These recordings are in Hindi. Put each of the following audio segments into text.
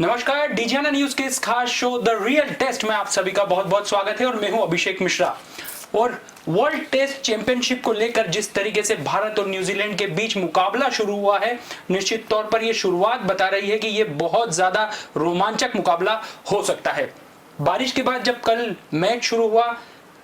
नमस्कार, डीजीएनए न्यूज के इस खास शो द रियल टेस्ट में आप सभी का बहुत बहुत स्वागत है और मैं हूं अभिषेक मिश्रा। और वर्ल्ड टेस्ट चैंपियनशिप को लेकर जिस तरीके से भारत और न्यूजीलैंड के बीच मुकाबला शुरू हुआ है, निश्चित तौर पर यह शुरुआत बता रही है कि यह बहुत ज्यादा रोमांचक मुकाबला हो सकता है। बारिश के बाद जब कल मैच शुरू हुआ,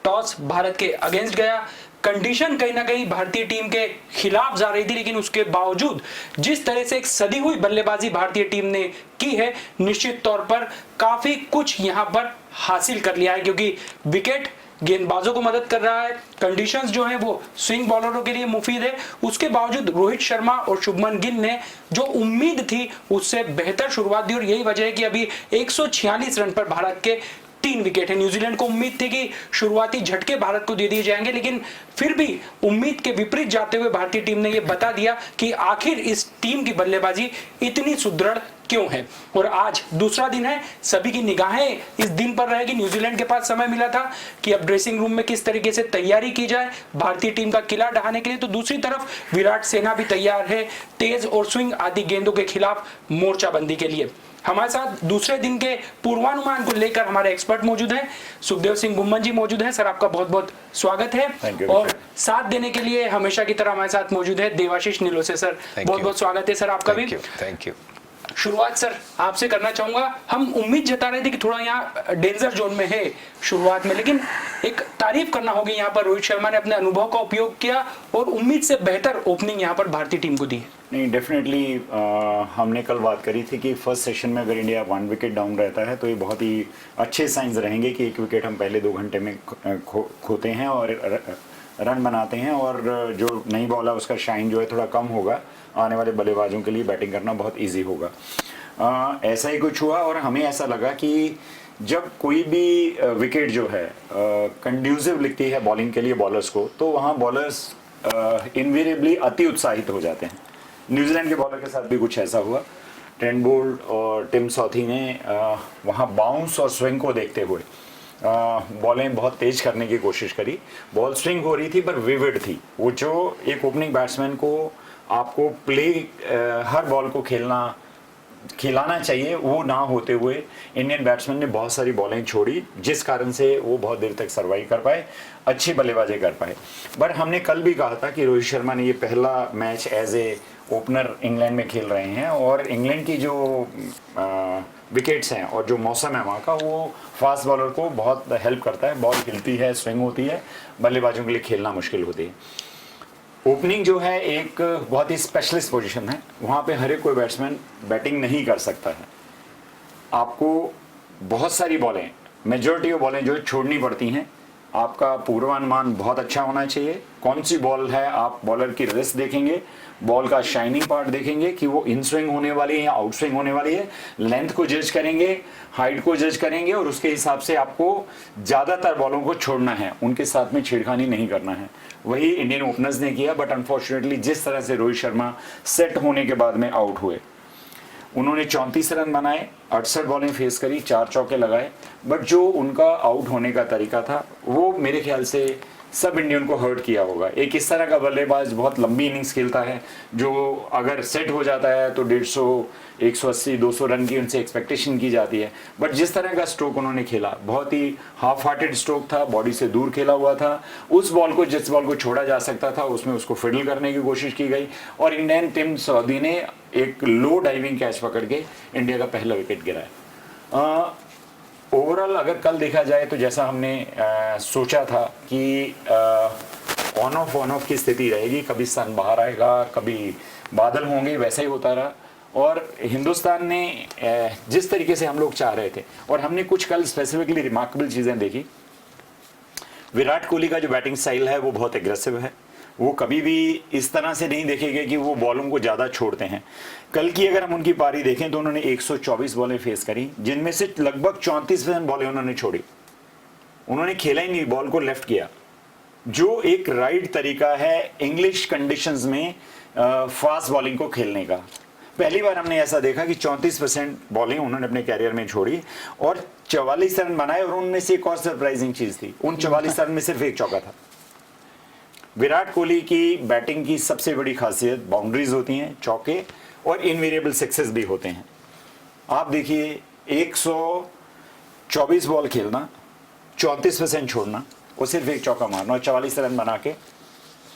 टॉस भारत के अगेंस्ट गया, कंडीशन कहीं ना कहीं भारतीय टीम के खिलाफ जा रही थी, लेकिन उसके बावजूद जिस तरह से एक सदी हुई बल्लेबाजी भारतीय टीम ने की है, निश्चित तौर पर काफी कुछ यहां पर हासिल कर लिया है, क्योंकि विकेट गेंदबाजों को मदद कर रहा है, कंडीशंस जो है वो स्विंग बॉलरों के लिए मुफीद है। उसके बावजूद रोहित शर्मा और शुभमन गिल ने जो उम्मीद थी उससे बेहतर शुरुआत दी और यही वजह है कि अभी 146 रन पर भारत के 3 विकेट है। न्यूजीलैंड को उम्मीद थी कि शुरुआती झटके भारत को दे दिए जाएंगे, लेकिन फिर भी उम्मीद के विपरीत जाते हुए भारतीय टीम ने यह बता दिया कि आखिर इस टीम की बल्लेबाजी इतनी सुदृढ़ क्यों है। और आज दूसरा दिन है, सभी की निगाहें इस दिन पर रहेगी। न्यूजीलैंड के पास समय मिला था कि अब ड्रेसिंग रूम में किस तरीके से तैयारी की जाए भारतीय टीम का किला ढहाने के लिए, तो दूसरी तरफ विराट सेना भी तैयार है तेज और स्विंग आदि गेंदों के खिलाफ मोर्चाबंदी के लिए। हमारे साथ दूसरे दिन के पूर्वानुमान को लेकर हमारे एक्सपर्ट मौजूद हैं, सुखदेव सिंह बुम्मन जी मौजूद हैं। सर, आपका बहुत बहुत स्वागत है। और साथ देने के लिए हमेशा की तरह हमारे साथ मौजूद है देवाशीष नीलोसे। सर, बहुत बहुत स्वागत है सर आपका भी। Thank you. शुरुआत सर आपसे करना चाहूंगा। हम उम्मीद जता रहे थे कि थोड़ा यहाँ डेंजर जोन में है शुरुआत में, लेकिन एक तारीफ करना होगी, यहाँ पर रोहित शर्मा ने अपने अनुभव का उपयोग किया और उम्मीद से बेहतर ओपनिंग यहाँ पर भारतीय टीम को दी है। नहीं, डेफिनेटली हमने कल बात करी थी कि फर्स्ट सेशन में अगर इंडिया 1 विकेट डाउन रहता है तो ये बहुत ही अच्छे साइंस रहेंगे कि 1 विकेट हम पहले 2 घंटे में खोते हैं और रन बनाते हैं, और जो नई बॉल है उसका शाइन जो है थोड़ा कम होगा, आने वाले बल्लेबाजों के लिए बैटिंग करना बहुत इजी होगा। ऐसा ही कुछ हुआ और हमें ऐसा लगा कि जब कोई भी विकेट जो है कंड्यूसिव लिखती है बॉलिंग के लिए बॉलर्स को, तो वहाँ बॉलर्स इनवेरिएबली अति उत्साहित हो जाते हैं। न्यूजीलैंड के बॉलर के साथ भी कुछ ऐसा हुआ। ट्रेंट बोल्ट और टिम सॉथी ने वहाँ बाउंस और स्विंग को देखते हुए बॉलें बहुत तेज करने की कोशिश करी। बॉल स्विंग हो रही थी पर विविड थी। वो जो एक ओपनिंग बैट्समैन को आपको हर बॉल को खिलाना चाहिए, वो ना होते हुए इंडियन बैट्समैन ने बहुत सारी बॉलें छोड़ी, जिस कारण से वो बहुत देर तक सर्वाइव कर पाए, अच्छी बल्लेबाजी कर पाए। बट हमने कल भी कहा था कि रोहित शर्मा ने ये पहला match as a opener England में खेल रहे हैं और इंग्लैंड की जो विकेट्स हैं और जो मौसम है वहाँ का, वो फास्ट बॉलर को बहुत हेल्प करता है। बॉल हिलती है, स्विंग होती है, बल्लेबाजों के लिए खेलना मुश्किल होती है। ओपनिंग जो है एक बहुत ही स्पेशलिस्ट पोजीशन है, वहाँ पे हर एक कोई बैट्समैन बैटिंग नहीं कर सकता है। आपको बहुत सारी बॉलें, मेजॉरिटी ऑफ बॉलें जो है छोड़नी पड़ती हैं। आपका पूर्वानुमान बहुत अच्छा होना चाहिए। कौन सी बॉल है, आप बॉलर की रिस्ट देखेंगे, बॉल का शाइनिंग पार्ट देखेंगे कि वो इन स्विंग होने वाली है या आउट स्विंग होने वाली है, लेंथ को जज करेंगे, हाइट को जज करेंगे और उसके हिसाब से आपको ज़्यादातर बॉलों को छोड़ना है, उनके साथ में छेड़खानी नहीं करना है। वही इंडियन ओपनर्स ने किया। बट अनफॉर्चुनेटली जिस तरह से रोहित शर्मा सेट होने के बाद में आउट हुए, उन्होंने 34 रन बनाए, 68 बॉलें फेस करी, 4 चौके लगाए, बट जो उनका आउट होने का तरीका था वो मेरे ख्याल से सब इंडियन को हर्ट किया होगा। एक इस तरह का बल्लेबाज बहुत लंबी इनिंग्स खेलता है, जो अगर सेट हो जाता है तो 150, 180, 200 रन की उनसे एक्सपेक्टेशन की जाती है। बट जिस तरह का स्ट्रोक उन्होंने खेला, बहुत ही हाफ हार्टेड स्ट्रोक था, बॉडी से दूर खेला हुआ था। उस बॉल को, जिस बॉल को छोड़ा जा सकता था, उसमें उसको फिडल करने की कोशिश की गई और इंडियन टीम सऊदी ने एक लो डाइविंग कैच पकड़ के इंडिया का पहला विकेट गिराया। ओवरऑल अगर कल देखा जाए तो जैसा हमने सोचा था कि ऑन ऑफ की स्थिति रहेगी, कभी सन बाहर आएगा, कभी बादल होंगे, वैसा ही होता रहा। और हिंदुस्तान ने जिस तरीके से हम लोग चाह रहे थे, और हमने कुछ कल स्पेसिफिकली रिमार्केबल चीज़ें देखी। विराट कोहली का जो बैटिंग स्टाइल है वो बहुत एग्रेसिव है। वो कभी भी इस तरह से नहीं देखेंगे कि वो बॉलों को ज़्यादा छोड़ते हैं। कल की अगर हम उनकी पारी देखें तो उन्होंने 124 बॉलें फेस करी, जिनमें से लगभग 34% बॉलें उन्होंने छोड़ी। उन्होंने खेला ही नहीं, बॉल को लेफ्ट किया, जो एक राइट तरीका है इंग्लिश कंडीशंस में फास्ट बॉलिंग को खेलने का। पहली बार हमने ऐसा देखा कि 34% बॉलिंग उन्होंने अपने कैरियर में छोड़ी और 44 रन बनाए। और उनमें से एक और सरप्राइजिंग चीज़ थी, उन 44 रन में सिर्फ एक चौका था। विराट कोहली की बैटिंग की सबसे बड़ी खासियत बाउंड्रीज होती हैं, चौके, और इनवेरिएबल सिक्सेस भी होते हैं। आप देखिए 124 बॉल खेलना, 34% छोड़ना और सिर्फ एक चौका मारना और 44 रन बना के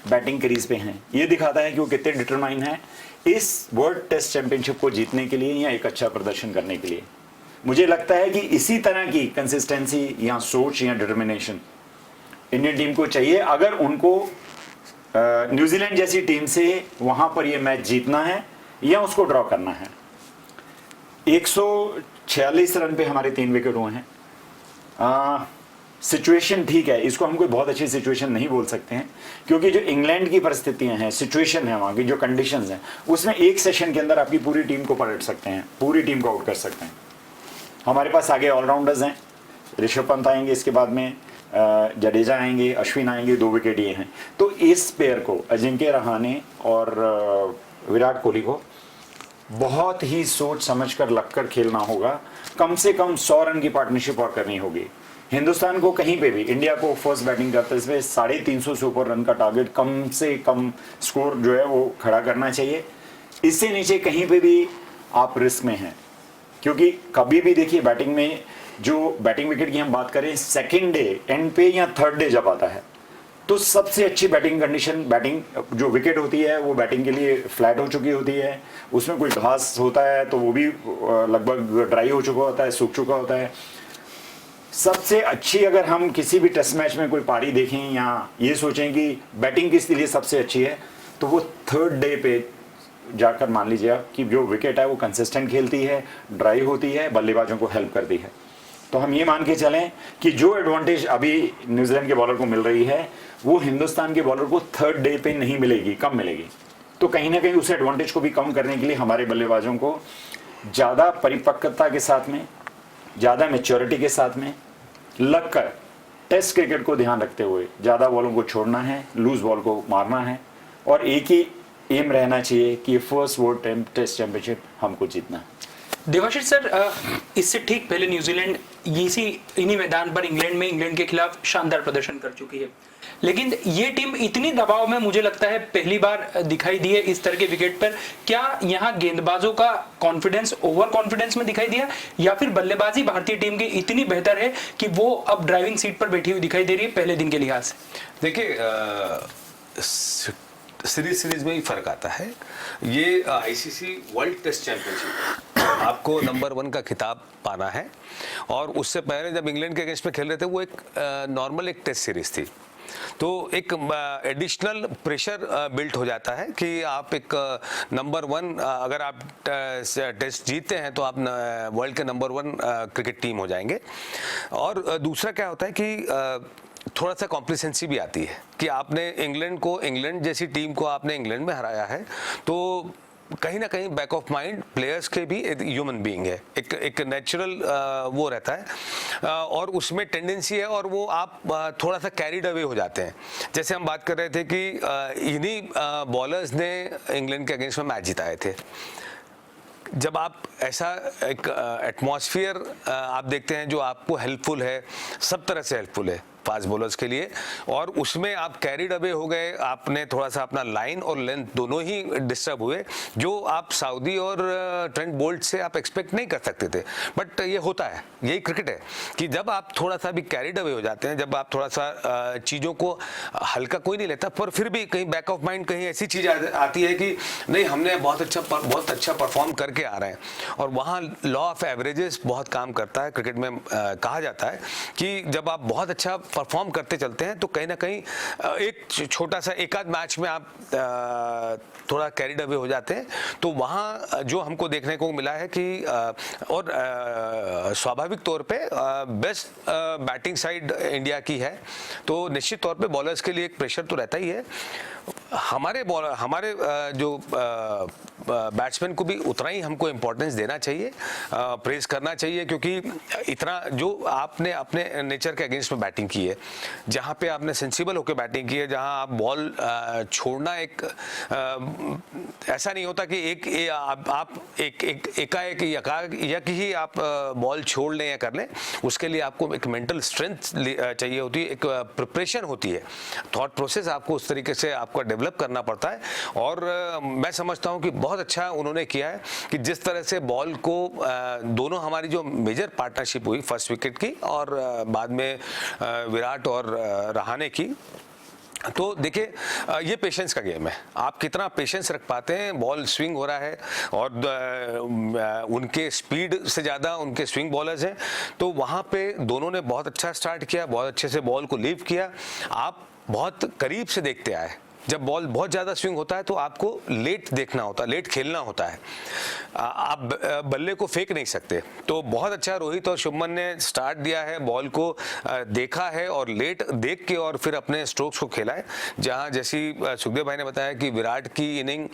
बैटिंग क्रीज पे हैं। ये दिखाता है कि वो कितने डिटरमाइन हैं इस वर्ल्ड टेस्ट चैंपियनशिप को जीतने के लिए या एक अच्छा प्रदर्शन करने के लिए। मुझे लगता है कि इसी तरह की कंसिस्टेंसी या सोच या डिटर्मिनेशन इंडियन टीम को चाहिए अगर उनको न्यूजीलैंड जैसी टीम से वहां पर ये मैच जीतना है या उसको ड्रॉ करना है। 146 रन पे हमारे 3 विकेट हुए हैं। सिचुएशन ठीक है, इसको हम कोई बहुत अच्छी सिचुएशन नहीं बोल सकते हैं क्योंकि जो इंग्लैंड की परिस्थितियां हैं, सिचुएशन है, वहाँ की जो कंडीशंस हैं, उसमें एक सेशन के अंदर आपकी पूरी टीम को पलट सकते हैं, पूरी टीम को आउट कर सकते हैं। हमारे पास आगे ऑलराउंडर्स हैं, ऋषभ पंत आएंगे, इसके बाद में जडेजा आएंगे, अश्विन आएंगे, 2 विकेट ये हैं। तो इस पेयर को, अजिंक्य रहाणे और विराट कोहली को बहुत ही सोच समझ कर लगकर खेलना होगा। कम से कम 100 रन की पार्टनरशिप और करनी होगी। हिंदुस्तान को कहीं पे भी, इंडिया को फर्स्ट बैटिंग करते हुए 350 से ऊपर रन का टारगेट कम से कम स्कोर जो है वो खड़ा करना चाहिए। इससे नीचे कहीं पे भी आप रिस्क में हैं क्योंकि कभी भी देखिए बैटिंग में जो बैटिंग विकेट की हम बात करें, सेकेंड डे एंड पे या थर्ड डे जब आता है तो सबसे अच्छी बैटिंग कंडीशन, बैटिंग जो विकेट होती है वो बैटिंग के लिए फ्लैट हो चुकी होती है, उसमें कोई घास होता है तो वो भी लगभग ड्राई हो चुका होता है, सूख चुका होता है। सबसे अच्छी अगर हम किसी भी टेस्ट मैच में कोई पारी देखें या ये सोचें कि बैटिंग किस लिए सबसे अच्छी है तो वो थर्ड डे पे जाकर मान लीजिए आप कि जो विकेट है वो कंसिस्टेंट खेलती है, ड्राई होती है, बल्लेबाजों को हेल्प करती है। तो हम ये मान के चलें कि जो एडवांटेज अभी न्यूजीलैंड के बॉलर को मिल रही है वो हिंदुस्तान के बॉलर को थर्ड डे पे नहीं मिलेगी, कम मिलेगी। तो कहीं ना कहीं उस एडवांटेज को भी कम करने के लिए हमारे बल्लेबाजों को ज़्यादा परिपक्वता के साथ में, ज़्यादा मैच्योरिटी के साथ में लगकर टेस्ट क्रिकेट को ध्यान रखते हुए ज़्यादा बॉलों को छोड़ना है, लूज बॉल को मारना है और एक ही एम रहना चाहिए कि फर्स्ट वर्ल्ड टेस्ट चैंपियनशिप हमको जीतना है। देवाशीष सर, इससे ठीक पहले न्यूजीलैंड इन्हीं मैदान पर इंग्लैंड के खिलाफ शानदार प्रदर्शन कर चुकी है, लेकिन ये टीम इतनी दबाव में मुझे लगता है पहली बार दिखाई दी है इस तरह के विकेट पर। क्या यहाँ गेंदबाजों का कॉन्फिडेंस ओवर कॉन्फिडेंस में दिखाई दिया या फिर बल्लेबाजी भारतीय टीम की इतनी बेहतर है कि वो अब ड्राइविंग सीट पर बैठी हुई दिखाई दे रही है पहले दिन के लिहाज से? देखिए, सीरीज में ही फर्क आता है। ये आईसीसी वर्ल्ड टेस्ट चैंपियनशिप, आपको नंबर 1 का खिताब पाना है और उससे पहले जब इंग्लैंड के अगेंस्ट में खेल रहे थे वो एक नॉर्मल एक टेस्ट सीरीज थी, तो एक एडिशनल प्रेशर बिल्ट हो जाता है कि आप एक नंबर 1, अगर आप टेस्ट जीतते हैं तो आप वर्ल्ड के नंबर 1 क्रिकेट टीम हो जाएंगे। और दूसरा क्या होता है कि थोड़ा सा कॉम्प्लिसेंसी भी आती है कि आपने इंग्लैंड जैसी टीम को आपने इंग्लैंड में हराया है, तो कहीं ना कहीं बैक ऑफ माइंड प्लेयर्स के भी ह्यूमन बीइंग है, एक नेचुरल वो रहता है और उसमें टेंडेंसी है और वो आप थोड़ा सा कैरिड अवे हो जाते हैं। जैसे हम बात कर रहे थे कि इन्हीं बॉलर्स ने इंग्लैंड के अगेंस्ट में मैच जिताए थे। जब आप ऐसा एक एटमॉस्फेयर आप देखते हैं जो आपको हेल्पफुल है, सब तरह से हेल्पफुल है फास्ट बॉलर्स के लिए, और उसमें आप कैरिड अवे हो गए, आपने थोड़ा सा अपना लाइन और लेंथ दोनों ही डिस्टर्ब हुए, जो आप सऊदी और ट्रेंट बोल्ट से आप एक्सपेक्ट नहीं कर सकते थे। बट ये होता है, यही क्रिकेट है कि जब आप थोड़ा सा भी कैरिड अवे हो जाते हैं, जब आप थोड़ा सा चीज़ों को हल्का कोई नहीं लेता, पर फिर भी कहीं बैक ऑफ माइंड कहीं ऐसी चीज़ आती है कि नहीं, हमने बहुत अच्छा परफॉर्म करके आ रहे हैं, और वहाँ लॉ ऑफ एवरेजेस बहुत काम करता है क्रिकेट में। कहा जाता है कि जब आप बहुत अच्छा परफॉर्म करते चलते हैं तो कहीं ना कहीं एक छोटा सा एक आध मैच में आप थोड़ा कैरिड अवे हो जाते हैं, तो वहाँ जो हमको देखने को मिला है कि और स्वाभाविक तौर पे बेस्ट बैटिंग साइड इंडिया की है, तो निश्चित तौर पे बॉलर्स के लिए एक प्रेशर तो रहता ही है। हमारे जो बैट्समैन को भी उतना ही हमको इम्पोर्टेंस देना चाहिए, प्रेज करना चाहिए, क्योंकि इतना जो आपने अपने नेचर के अगेंस्ट में बैटिंग की है, जहाँ पे आपने सेंसिबल होकर बैटिंग की है, जहाँ आप बॉल छोड़ना एक ऐसा नहीं होता कि आप एकाएक ही आप बॉल छोड़ लें या कर लें, उसके लिए आपको एक मेंटल स्ट्रेंथ चाहिए होती है, एक प्रिपरेशन होती है, थॉट प्रोसेस आपको उस तरीके से आपका डेवलप करना पड़ता है। और मैं समझता हूं कि बहुत अच्छा उन्होंने किया है कि जिस तरह से बॉल को दोनों हमारी जो मेजर पार्टनरशिप हुई फर्स्ट विकेट की और बाद में विराट और रहाणे की, तो देखिए ये पेशेंस का गेम है। आप कितना पेशेंस रख पाते हैं, बॉल स्विंग हो रहा है और उनके स्पीड से ज़्यादा उनके स्विंग बॉलर्स हैं, तो वहाँ पे दोनों ने बहुत अच्छा स्टार्ट किया, बहुत अच्छे से बॉल को लीव किया। आप बहुत करीब से देखते आए, जब बॉल बहुत ज़्यादा स्विंग होता है तो आपको लेट देखना होता है, लेट खेलना होता है, आप बल्ले को फेंक नहीं सकते। तो बहुत अच्छा रोहित और शुभमन ने स्टार्ट दिया है, बॉल को देखा है और लेट देख के और फिर अपने स्ट्रोक्स को खेला है। जहां जैसी सुखदेव भाई ने बताया कि विराट की इनिंग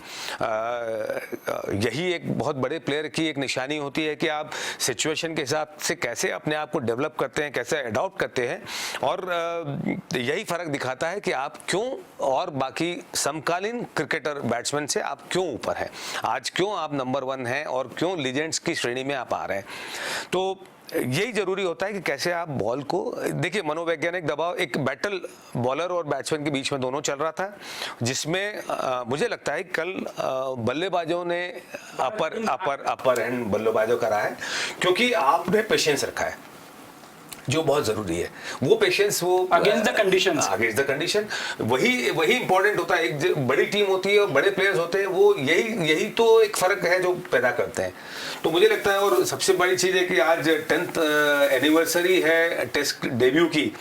यही एक बहुत बड़े प्लेयर की एक निशानी होती है कि आप सिचुएशन के हिसाब से कैसे अपने आप को डेवलप करते हैं, कैसे अडॉप्ट करते हैं, और यही फर्क दिखाता है कि आप क्यों और बाकी समकालीन क्रिकेटर बैट्समैन से आप क्यों ऊपर हैं, आज क्यों आप नंबर 1 हैं और क्यों लीजेंड्स की श्रेणी में आप आ रहे हैं। तो यही जरूरी होता है कि कैसे आप बॉल को देखिए। मनोवैज्ञानिक दबाव एक बैटल बॉलर और बैट्समैन के बीच में दोनों चल रहा था, जिसमें मुझे लगता है कल बल्लेबाजों ने अपर एंड बल्लेबाजों करा है, क्योंकि आपने पेशेंस रखा है जो बहुत जरूरी है। वो पेशेंस, वो अगेंस्ट द कंडीशन वही इंपॉर्टेंट होता है। एक बड़ी टीम होती है और बड़े प्लेयर्स होते हैं, वो यही तो एक फर्क है जो पैदा करते हैं। तो मुझे लगता है, और सबसे बड़ी चीज है कि आज 10th एनिवर्सरी है टेस्ट डेब्यू की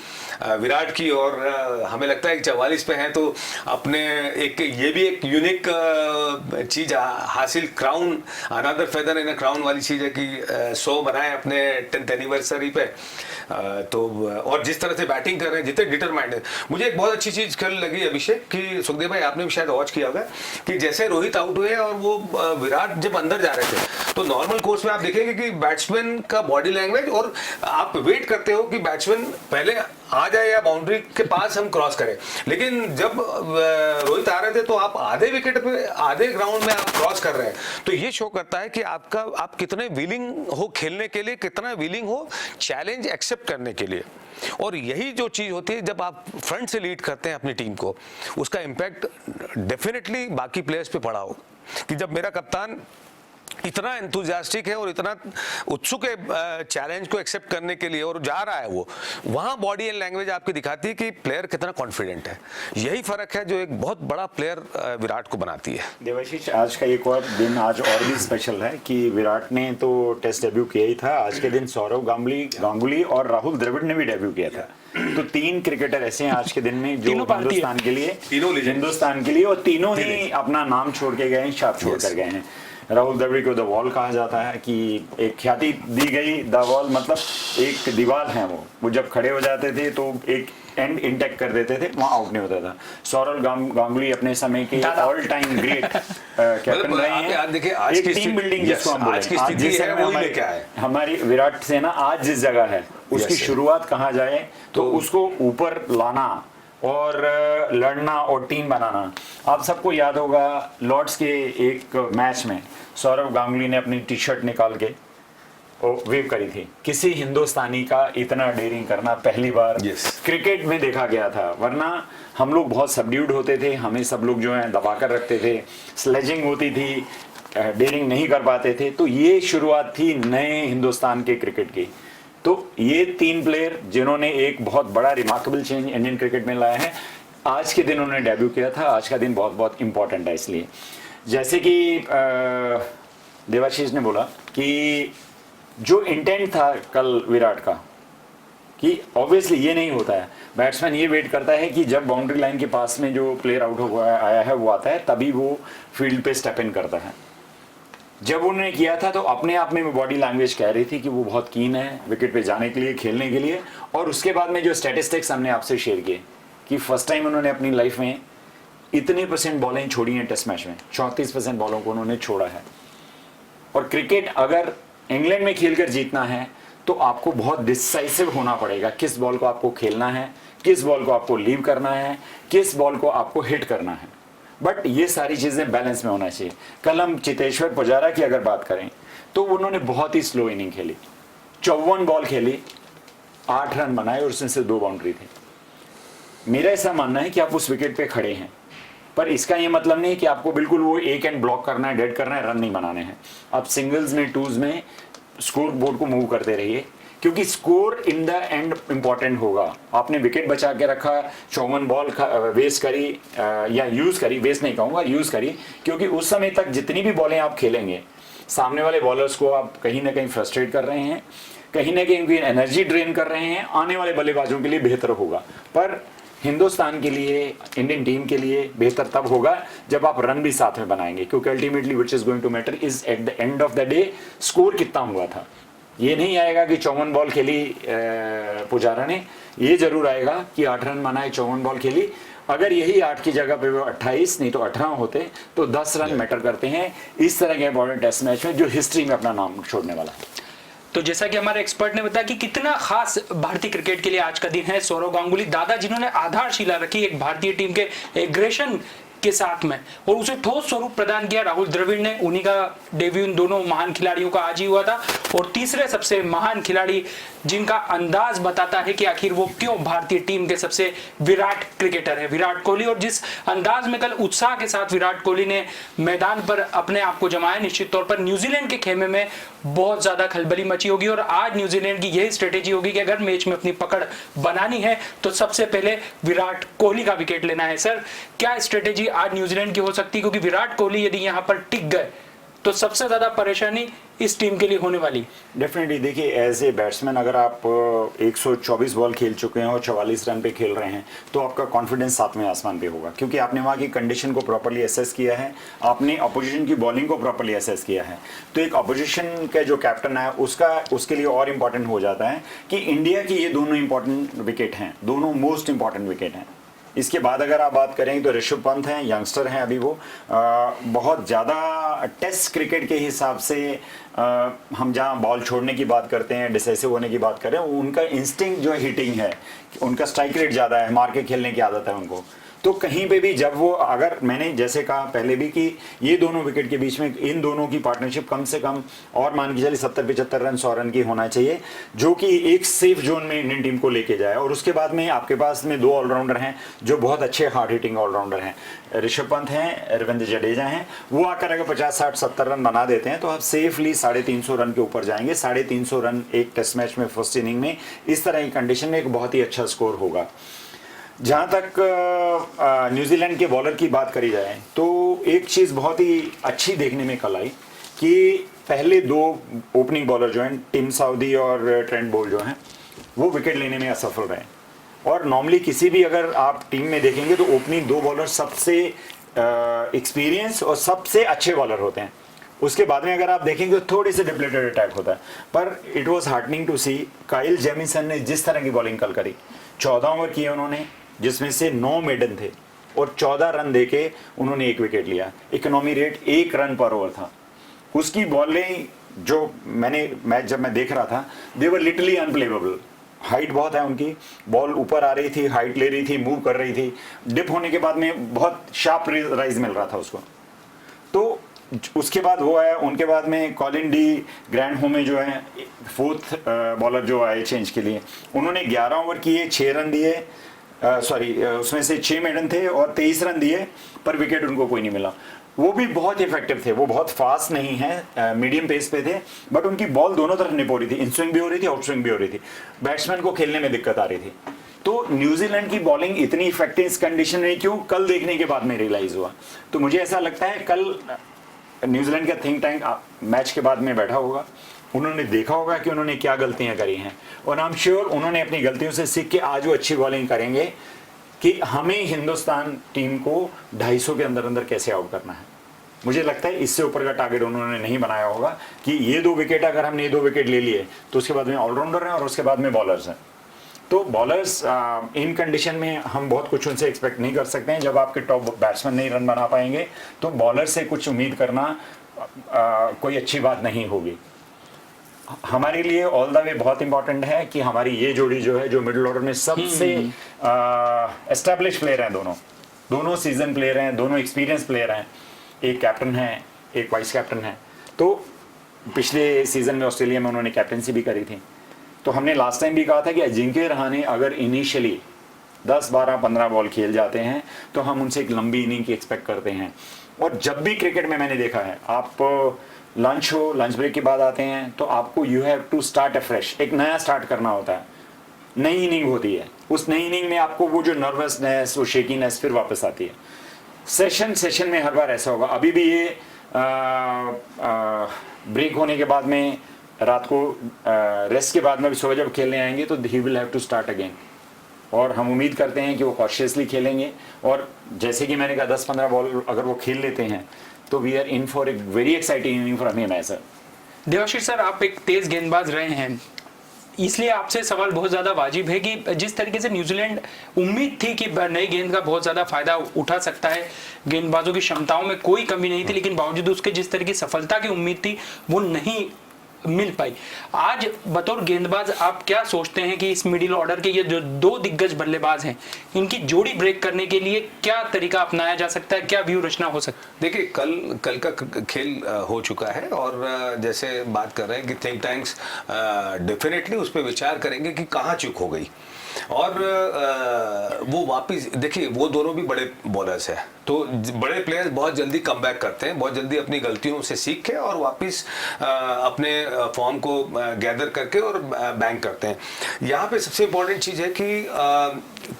विराट की, और हमें लगता है कि 44 पे हैं, तो अपने ये भी एक यूनिक चीज हासिल, crown, another feather in a crown वाली चीज है कि 100 बनाए अपने 10th एनिवर्सरी पे। तो और जिस तरह से बैटिंग कर रहे हैं, जितने डिटरमाइंड है। मुझे एक बहुत अच्छी चीज कल लगी अभिषेक कि सुखदेव भाई आपने भी शायद वॉच किया होगा कि जैसे रोहित आउट हुए और वो विराट जब अंदर जा रहे थे, तो नॉर्मल कोर्स में आप देखेंगे कि बैट्समैन का बॉडी लैंग्वेज, और आप वेट करते हो कि बैट्समैन पहले आ जाए या बाउंड्री के पास हम क्रॉस करें, लेकिन जब रोहित आ रहे थे तो आप आधे विकेट पे, आधे ग्राउंड में आप क्रॉस कर रहे हैं। तो ये शो करता है कि आप कितने विलिंग हो खेलने के लिए, कितना विलिंग हो चैलेंज एक्सेप्ट करने के लिए। और यही जो चीज होती है जब आप फ्रंट से लीड करते हैं अपनी टीम को, उसका इम्पैक्ट डेफिनेटली बाकी प्लेयर्स पे पड़ा हो कि जब मेरा कप्तान इतना एंथुजियास्टिक है और इतना उत्सुक है चैलेंज को एक्सेप्ट करने के लिए और जा रहा है, वो वहां बॉडी एंड लैंग्वेज आपकी दिखाती है कि प्लेयर कितना कॉन्फिडेंट है। यही फर्क है जो एक बहुत बड़ा प्लेयर विराट को बनाती है। देवाशीष, आज का एक और दिन आज और भी स्पेशल है कि विराट ने तो टेस्ट डेब्यू किया ही था, आज के दिन सौरव गांगुली और राहुल द्रविड़ ने भी डेब्यू किया था। तो 3 क्रिकेटर ऐसे हैं आज के दिन में जो हिंदुस्तान के लिए और तीनों ही अपना नाम छोड़ के गए हैं, छाप छोड़ कर गए हैं। राहुल द्रविड़ को द वॉल कहा जाता है कि एक ख्याति दी गई। द वॉल मतलब एक दीवार है, वो जब खड़े हो जाते थे तो एक एंड इंटेक्ट कर देते थे, वहां आउट नहीं होता था। सौरव गांगुली अपने समय के ऑल टाइम ग्रेट कैप्टन रहे हैं। देखिए आज की टीम बिल्डिंग जिसको हम बोलेंगे, हमारी विराट सेना आज जिस जगह है उसकी शुरुआत कहाँ जाए तो उसको ऊपर लाना और लड़ना और टीम बनाना। आप सबको याद होगा लॉर्ड्स के एक मैच में सौरव गांगुली ने अपनी टी शर्ट निकाल के वेव करी थी। किसी हिंदुस्तानी का इतना डेयरिंग करना पहली बार क्रिकेट में देखा गया था, वरना हम लोग बहुत सबड्यूड होते थे, हमें सब लोग जो है दबा कर रखते थे, स्लेजिंग होती थी, डेयरिंग नहीं कर पाते थे। तो ये शुरुआत थी नए हिंदुस्तान के क्रिकेट की। तो ये 3 प्लेयर जिन्होंने एक बहुत बड़ा रिमार्केबल चेंज इंडियन क्रिकेट में लाया है, आज के दिन उन्होंने डेब्यू किया था। आज का दिन बहुत बहुत इंपॉर्टेंट है इसलिए, जैसे कि देवाशीष ने बोला कि जो इंटेंट था कल विराट का, कि ऑब्वियसली ये नहीं होता है, बैट्समैन ये वेट करता है कि जब बाउंड्री लाइन के पास में जो प्लेयर आउट हुआ आया है वो आता है, तभी वो फील्ड पे स्टेप इन करता है। जब उन्होंने किया था तो अपने आप में बॉडी लैंग्वेज कह रही थी कि वो बहुत कीन है विकेट पे जाने के लिए, खेलने के लिए। और उसके बाद में जो स्टैटिस्टिक्स हमने आपसे शेयर किए कि फर्स्ट टाइम उन्होंने अपनी लाइफ में इतने % बॉलें छोड़ी हैं टेस्ट मैच में, 34% बॉलों को उन्होंने छोड़ा है। और क्रिकेट अगर इंग्लैंड में खेलकर जीतना है तो आपको बहुत डिसाइसिव होना पड़ेगा, किस बॉल को आपको खेलना है, किस बॉल को आपको लीव करना है, किस बॉल को आपको हिट करना है। बट ये सारी चीजें बैलेंस में होना चाहिए। कल हम चेतेश्वर पुजारा की अगर बात करें तो उन्होंने बहुत ही स्लो इनिंग खेली, 54 बॉल खेली, 8 रन बनाए और उसमें से 2 बाउंड्री थी। मेरा ऐसा मानना है कि आप उस विकेट पे खड़े हैं पर इसका ये मतलब नहीं कि आपको बिल्कुल वो एक एंड ब्लॉक करना है, डेड करना है, रन नहीं बनाने हैं। आप सिंगल्स में, टूज में स्कोर बोर्ड को मूव करते रहिए, क्योंकि score in the end important होगा। आपने विकेट बचा के रखा, 54 बॉल वेस्ट करी या यूज करी, वेस्ट नहीं कहूँगा, यूज करी, क्योंकि उस समय तक जितनी भी बॉलें आप खेलेंगे सामने वाले बॉलर्स को आप कहीं ना कहीं फ्रस्ट्रेट कर रहे हैं, कहीं ना कहीं उनकी एनर्जी ड्रेन कर रहे हैं। आने वाले बल्लेबाजों के लिए बेहतर होगा, पर हिंदुस्तान के लिए, इंडियन टीम के लिए बेहतर तब होगा जब आप रन भी साथ में बनाएंगे, क्योंकि ultimately which is going to matter is at the end of the day score कितना हुआ था। ये नहीं आएगा कि 54 बॉल खेली पुजारा ने, ये जरूर आएगा कि 8 रन बनाए, 54 बॉल खेली। अगर यही 8 की जगह पे वो 28 नहीं तो 18 होते तो 10 रन मैटर करते हैं इस तरह के इंपॉर्टेंट टेस्ट मैच में, जो हिस्ट्री में अपना नाम छोड़ने वाला है। तो जैसा कि हमारे एक्सपर्ट ने बताया कि कितना खास भारतीय क्रिकेट के लिए आज का दिन है। सौरव गांगुली दादा, जिन्होंने आधारशिला रखी एक भारतीय टीम के एग्रेशन के साथ में और उसे ठोस स्वरूप प्रदान किया। राहुल द्रविड़ ने, उन्हीं का डेब्यू इन दोनों महान खिलाड़ियों का आज ही हुआ था। और तीसरे सबसे महान खिलाड़ी जिनका अंदाज बताता है कि आखिर वो क्यों भारतीय टीम के सबसे विराट क्रिकेटर है, विराट कोहली। और जिस अंदाज में कल उत्साह के साथ विराट कोहली ने मैदान पर अपने आप को जमाया, निश्चित तौर पर न्यूजीलैंड के खेमे में बहुत ज्यादा खलबली मची होगी। और आज न्यूजीलैंड की यही स्ट्रेटेजी होगी कि अगर मैच में अपनी पकड़ बनानी है तो सबसे पहले विराट कोहली का विकेट लेना है। सर, क्या स्ट्रेटेजी आज न्यूजीलैंड की हो सकती है, क्योंकि विराट कोहली यदि यहां पर टिक गए तो सबसे ज्यादा परेशानी इस टीम के लिए होने वाली? डेफिनेटली देखिए, एज ए बैट्समैन अगर आप 124 बॉल खेल चुके हैं और 44 रन पे खेल रहे हैं तो आपका कॉन्फिडेंस सातवें आसमान पे होगा, क्योंकि आपने वहाँ की कंडीशन को प्रॉपर्ली एसेस किया है, आपने अपोजिशन की बॉलिंग को प्रॉपर्ली एसेस किया है। तो एक अपोजिशन का जो कैप्टन है उसके लिए और इम्पॉर्टेंट हो जाता है कि इंडिया की ये दोनों इंपॉर्टेंट विकेट हैं, दोनों मोस्ट इंपॉर्टेंट विकेट हैं। इसके बाद अगर आप बात करें तो ऋषभ पंत हैं, यंगस्टर हैं अभी, वो बहुत ज़्यादा टेस्ट क्रिकेट के हिसाब से हम जहाँ बॉल छोड़ने की बात करते हैं, डिसाइसिव होने की बात करें, उनका इंस्टिंक्ट जो हिटिंग है, उनका स्ट्राइक रेट ज़्यादा है, मार के खेलने की आदत है उनको। तो कहीं पे भी जब वो, अगर मैंने जैसे कहा पहले भी कि ये दोनों विकेट के बीच में इन दोनों की पार्टनरशिप कम से कम और मान के चलिए 70-75 रन 100 रन की होना चाहिए, जो कि एक सेफ जोन में इंडियन टीम को लेके जाए। और उसके बाद में आपके पास में 2 ऑलराउंडर हैं जो बहुत अच्छे हार्ड हिटिंग ऑलराउंडर हैं, ऋषभ पंत हैं, रविंद्र जडेजा हैं। वो आकर अगर 50-60-70 रन बना देते हैं तो आप सेफली 350 रन के ऊपर जाएंगे। 350 रन एक टेस्ट मैच में फर्स्ट इनिंग में इस तरह की कंडीशन में एक बहुत ही अच्छा स्कोर होगा। जहाँ तक न्यूजीलैंड के बॉलर की बात करी जाए तो एक चीज़ बहुत ही अच्छी देखने में कल आई कि पहले 2 ओपनिंग बॉलर जो हैं, टिम साउदी और ट्रेंट बोल्ट जो हैं, वो विकेट लेने में असफल रहे। और नॉर्मली किसी भी अगर आप टीम में देखेंगे तो ओपनिंग 2 बॉलर सबसे एक्सपीरियंस और सबसे अच्छे बॉलर होते हैं। उसके बाद में अगर आप देखेंगे तो थोड़े से डिप्लेटेड अटैक होता है। पर it was heartening to see Kyle Jamieson ने जिस तरह की बॉलिंग कल करी, 14 ओवर किए उन्होंने, जिसमें से 9 मेडन थे और 14 रन देके उन्होंने 1 विकेट लिया। इकोनॉमी रेट 1 रन पर ओवर था। उसकी बॉलिंग जो मैच जब मैं देख रहा था, दे वर लिटरली अनप्लेवेबल। हाइट बहुत है उनकी, बॉल ऊपर आ रही थी, हाइट ले रही थी, मूव कर रही थी, डिप होने के बाद में बहुत शार्प राइज मिल रहा था उसको। तो उसके बाद वो है, उनके बाद में कॉलिन डी ग्रैंड होमे जो है 4th बॉलर जो आए चेंज के लिए, उन्होंने 11 ओवर किए, 6 रन दिए, उसमें से 6 मेडन थे और 23 रन दिए, पर विकेट उनको कोई नहीं मिला। वो भी बहुत इफेक्टिव थे, वो बहुत फास्ट नहीं है, मीडियम पेस पे थे, बट उनकी बॉल दोनों तरफ निप हो रही थी, इन स्विंग भी हो रही थी, आउट स्विंग भी हो रही थी, बैट्समैन को खेलने में दिक्कत आ रही थी। तो न्यूजीलैंड की बॉलिंग इतनी इफेक्टिव इस कंडीशन में क्यों, कल देखने के बाद में रियलाइज हुआ। तो मुझे ऐसा लगता है कल न्यूजीलैंड का थिंक टैंक मैच के बाद में बैठा होगा, उन्होंने देखा होगा कि उन्होंने क्या गलतियां करी हैं, और आई एम श्योर उन्होंने अपनी गलतियों से सीख के आज वो अच्छी बॉलिंग करेंगे कि हमें हिंदुस्तान टीम को 250 के अंदर अंदर कैसे आउट करना है। मुझे लगता है इससे ऊपर का टारगेट उन्होंने नहीं बनाया होगा कि ये 2 विकेट, अगर हमने ये 2 विकेट ले लिए तो उसके बाद में ऑलराउंडर हैं और उसके बाद में बॉलर्स हैं। तो बॉलर्स इन कंडीशन में हम बहुत कुछ उनसे एक्सपेक्ट नहीं कर सकते हैं। जब आपके टॉप बैट्समैन नहीं रन बना पाएंगे तो बॉलर से कुछ उम्मीद करना कोई अच्छी बात नहीं होगी। हमारे लिए ऑल द वे बहुत इंपॉर्टेंट है कि हमारी ये जोड़ी जो है, जो मिडिल ऑर्डर में सबसे एस्टैब्लिश प्लेयर हैं, दोनों सीजन प्लेयर हैं, दोनों एक्सपीरियंस प्लेयर हैं, एक कैप्टन है, एक वाइस कैप्टन है। तो पिछले सीजन में ऑस्ट्रेलिया में उन्होंने कैप्टनसी भी करी थी। तो हमने लास्ट टाइम भी कहा था कि अजिंक्य रहाणे अगर इनिशियली 10, 12, 15 बॉल खेल जाते हैं तो हम उनसे एक लंबी इनिंग की एक्सपेक्ट करते हैं। और जब भी क्रिकेट में मैंने देखा है, आप लंच ब्रेक के बाद आते हैं तो आपको you have to start a fresh, एक नया स्टार्ट करना होता है, नई इनिंग होती है। उस नई इनिंग में आपको वो जो नर्वसनेस, वो शेकीनेस फिर वापस आती है। सेशन में हर बार ऐसा होगा। अभी भी ये ब्रेक होने के बाद में, रात को रेस्ट के बाद में भी सुबह जब खेलने आएंगे तो he will have to start again. और हम उम्मीद करते हैं कि वो कॉशियसली खेलेंगे, और जैसे कि मैंने कहा 10-15 बॉल अगर वो खेल लेते हैं तो वी आर इन फॉर एक very exciting inning from him sir. Debashish sir, आप एक तेज गेंदबाज रहे हैं, इसलिए आपसे सवाल बहुत ज्यादा वाजिब है कि जिस तरीके से न्यूजीलैंड उम्मीद थी कि नई गेंद का बहुत ज्यादा फायदा उठा सकता है, गेंदबाजों की क्षमताओं में कोई कमी नहीं थी, लेकिन बावजूद उसके जिस तरह की सफलता की उम्मीद थी वो नहीं मिल पाई। आज बतौर गेंदबाज आप क्या सोचते हैं कि इस मिडिल ऑर्डर के ये जो दो दिग्गज बल्लेबाज हैं, इनकी जोड़ी ब्रेक करने के लिए क्या तरीका अपनाया जा सकता है, क्या व्यू रचना हो सकता है? देखिए, कल का खेल हो चुका है, और जैसे बात कर रहे हैं कि थिंक टैंक्स डेफिनेटली उस पर विचार करेंगे कि कहाँ चूक हो गई, और वो वापिस देखिए, वो दोनों भी बड़े बॉलर्स हैं, तो बड़े प्लेयर्स बहुत जल्दी कम बैक करते हैं, बहुत जल्दी अपनी गलतियों से सीख के और वापस अपने फॉर्म को गैदर करके और बैंक करते हैं। यहाँ पे सबसे इम्पोर्टेंट चीज़ है कि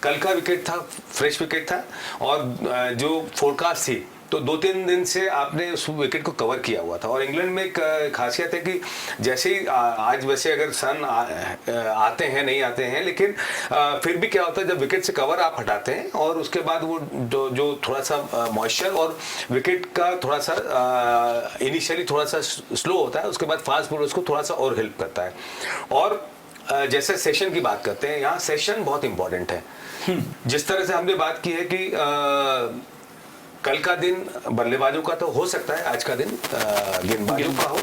कल का विकेट था, फ्रेश विकेट था, और जो फोरकास्ट थी तो 2-3 दिन से आपने उस विकेट को कवर किया हुआ था। और इंग्लैंड में एक खासियत है कि जैसे ही आज वैसे अगर सन आते हैं नहीं आते हैं, लेकिन फिर भी क्या होता है, जब विकेट से कवर आप हटाते हैं और उसके बाद वो जो थोड़ा सा मॉइस्चर और विकेट का थोड़ा सा इनिशियली थोड़ा सा स्लो होता है, उसके बाद फास्ट बॉलर्स को थोड़ा सा और हेल्प करता है। और जैसे सेशन की बात करते हैं, यहाँ सेशन बहुत इंपॉर्टेंट है। जिस तरह से हमने बात की है कि कल का दिन बल्लेबाजों का तो हो सकता है, आज का दिन गेंदबाजों का हो।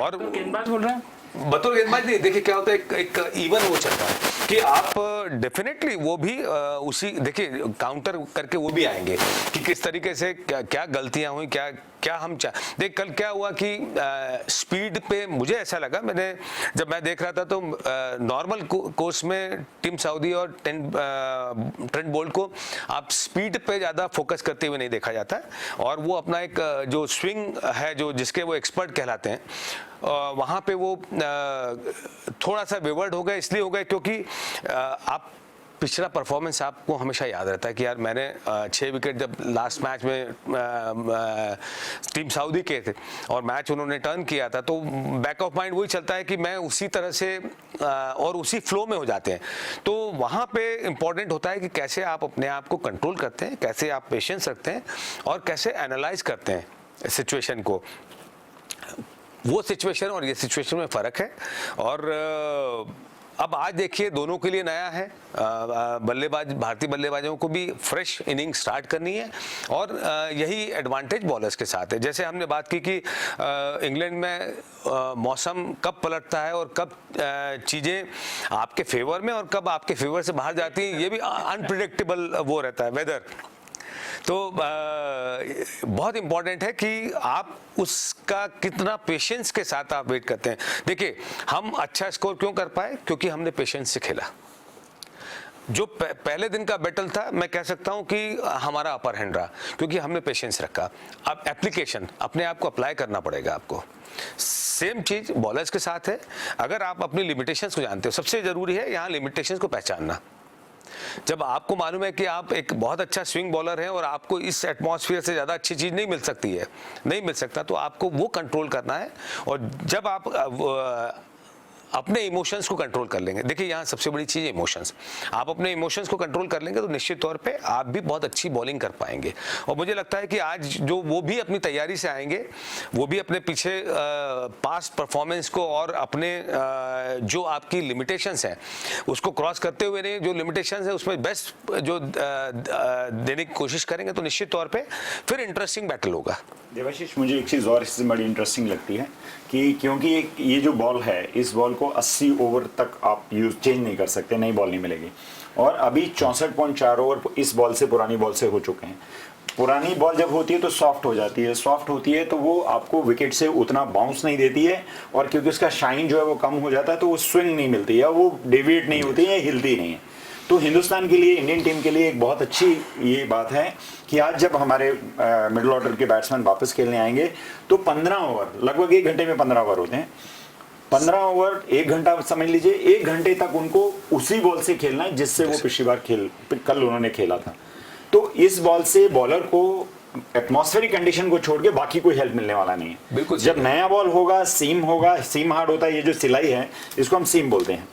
और गेंदबाज बोल रहे हैं, बतौर गेंदबाज नहीं, देखिए क्या होता है, एक इवन वो चलता है कि आप डेफिनेटली वो भी उसी, देखिए काउंटर करके वो भी आएंगे कि किस तरीके से क्या गलतियां हुई, क्या हम देख कल क्या हुआ कि स्पीड पे मुझे ऐसा लगा, जब मैं देख रहा था तो नॉर्मल कोर्स में टीम सऊदी और ट्रेंट बोल्ट को आप स्पीड पे ज़्यादा फोकस करते हुए नहीं देखा जाता है, और वो अपना एक जो स्विंग है, जो जिसके वो एक्सपर्ट कहलाते हैं, वहाँ पे वो थोड़ा सा विवर्ड हो गए, इसलिए हो गए क्योंकि आप पिछला परफॉर्मेंस आपको हमेशा याद रहता है कि यार मैंने 6 विकेट जब लास्ट मैच में टीम सऊदी के थे और मैच उन्होंने टर्न किया था, तो बैक ऑफ माइंड वही चलता है कि मैं उसी तरह से और उसी फ्लो में हो जाते हैं। तो वहाँ पे इम्पोर्टेंट होता है कि कैसे आप अपने आप को कंट्रोल करते हैं, कैसे आप पेशेंस रखते हैं और कैसे एनालाइज करते हैं सिचुएशन को। वो सिचुएशन और ये सिचुएशन में फ़र्क है, और अब आज देखिए दोनों के लिए नया है, भारतीय बल्लेबाजों को भी फ्रेश इनिंग स्टार्ट करनी है, और यही एडवांटेज बॉलर्स के साथ है। जैसे हमने बात की कि इंग्लैंड में मौसम कब पलटता है और कब चीज़ें आपके फेवर में और कब आपके फेवर से बाहर जाती हैं, ये भी अनप्रिडिक्टेबल वो रहता है वेदर। तो बहुत इंपॉर्टेंट है कि आप उसका कितना पेशेंस के साथ आप वेट करते हैं। देखिए, हम अच्छा स्कोर क्यों कर पाए, क्योंकि हमने पेशेंस से खेला। जो पहले दिन का बैटल था, मैं कह सकता हूं कि हमारा अपर हैंड रहा, क्योंकि हमने पेशेंस रखा। अब एप्लीकेशन अपने आप को अप्लाई करना पड़ेगा आपको। सेम चीज बॉलर्स के साथ है। अगर आप अपनी लिमिटेशंस को जानते हो, सबसे जरूरी है यहाँ लिमिटेशंस को पहचानना। जब आपको मालूम है कि आप एक बहुत अच्छा स्विंग बॉलर हैं और आपको इस एटमॉस्फेयर से ज़्यादा अच्छी चीज़ नहीं मिल सकती है, नहीं मिल सकता, तो आपको वो कंट्रोल करना है। और जब आप अपने इमोशंस को कंट्रोल कर लेंगे, देखिए यहाँ सबसे बड़ी चीज़ है इमोशंस। आप अपने इमोशंस को कंट्रोल कर लेंगे तो निश्चित तौर पे आप भी बहुत अच्छी बॉलिंग कर पाएंगे। और मुझे लगता है कि आज जो वो भी अपनी तैयारी से आएंगे, वो भी अपने पीछे पास्ट परफॉर्मेंस को और अपने जो आपकी लिमिटेशंस हैं उसको क्रॉस करते हुए नहीं, जो लिमिटेशंस है उसमें बेस्ट जो देने की कोशिश करेंगे, तो निश्चित तौर पर फिर इंटरेस्टिंग बैटल होगा। देवाशीष, मुझे एक चीज़ और इससे बड़ी इंटरेस्टिंग लगती है कि क्योंकि ये जो बॉल है, इस बॉल को 80 ओवर तक आप चेंज नहीं कर सकते, नई बॉल नहीं मिलेगी। और अभी 64.4 ओवर इस बॉल से, पुरानी बॉल से हो चुके हैं। पुरानी बॉल जब होती है तो सॉफ्ट हो जाती है, सॉफ्ट होती है तो वो आपको विकेट से उतना बाउंस नहीं देती है, और क्योंकि उसका शाइन जो है वो कम हो जाता है तो वो स्विंग नहीं मिलती है, वो डेविएट नहीं होती है, हिलती नहीं है। तो हिंदुस्तान के लिए, इंडियन टीम के लिए एक बहुत अच्छी ये बात है कि आज जब हमारे मिडिल ऑर्डर के बैट्समैन वापस खेलने आएंगे तो 15 ओवर, लगभग 1 घंटे में 15 ओवर होते हैं, 15 ओवर 1 घंटा समझ लीजिए, 1 घंटे तक उनको उसी बॉल से खेलना है जिससे वो पिछली बार कल उन्होंने खेला था। तो इस बॉल से बॉलर को एटमॉस्फेरिक कंडीशन को छोड़ के बाकी कोई हेल्प मिलने वाला नहीं है। बिल्कुल जब नया बॉल होगा, सीम होगा, सीम हार्ड होता है, ये जो सिलाई है इसको हम सीम बोलते हैं,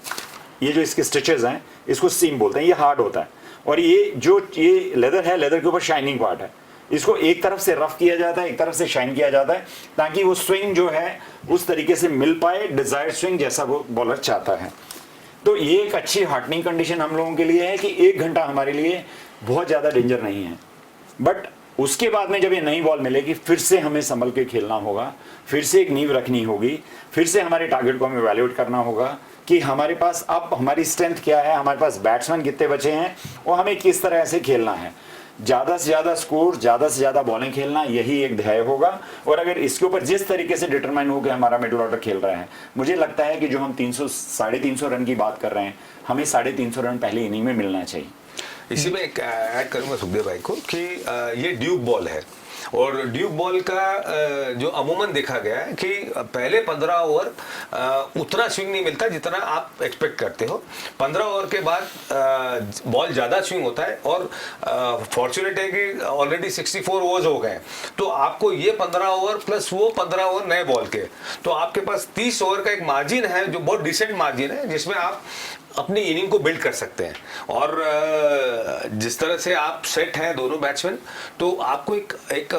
ये जो इसके स्टिचेस हैं इसको सीम बोलते हैं, ये हार्ड होता है। और ये लेदर है, लेदर के ऊपर शाइनिंग पार्ट है, इसको एक तरफ से रफ किया जाता है, एक तरफ से शाइन किया जाता है, ताकि वो स्विंग जो है उस तरीके से मिल पाए, डिजायर्ड स्विंग जैसा वो बॉलर चाहता है। तो ये एक अच्छी हार्डनिंग कंडीशन हम लोगों के लिए है कि 1 घंटा हमारे लिए बहुत ज़्यादा डेंजर नहीं है। बट उसके बाद में जब ये नई बॉल मिलेगी, फिर से हमें संभल के खेलना होगा, फिर से एक नींव रखनी होगी, फिर से हमारे टारगेट को हमें इवैल्यूएट करना होगा कि हमारे पास अब हमारी स्ट्रेंथ क्या है, हमारे पास बैट्समैन कितने बचे हैं और हमें किस तरह से खेलना है। ज़्यादा से ज़्यादा स्कोर, ज़्यादा से ज़्यादा बॉलिंग खेलना, यही एक ध्येय होगा। और अगर इसके ऊपर जिस तरीके से डिटरमाइन हो के हमारा मिडिल ऑर्डर खेल रहा है, मुझे लगता है कि जो हम 300 350 रन की बात कर रहे हैं, हमें 350 रन पहले इनिंग में मिलना चाहिए। इसी में एक ऐड करूंगा सुखदेव भाई को कि ये ड्यूक बॉल है, और ड्यूक बॉल का जो अमूमन देखा गया है कि पहले 15 ओवर उतना स्विंग नहीं मिलता जितना आप एक्सपेक्ट करते हो। 15 ओवर के बाद बॉल ज़्यादा स्विंग होता है, और फॉर्चुनेट है कि ऑलरेडी 64 ओवर्स हो गए, तो आपको ये 15 ओवर प्लस वो 15 ओवर नए बॉल के, तो आपके पास 30 ओवर का एक मार्जिन है जो बहुत डिसेंट मार्जिन है, जिसमें आप अपनी इनिंग को बिल्ड कर सकते हैं। और जिस तरह से आप सेट हैं दोनों बैट्समैन, तो आपको एक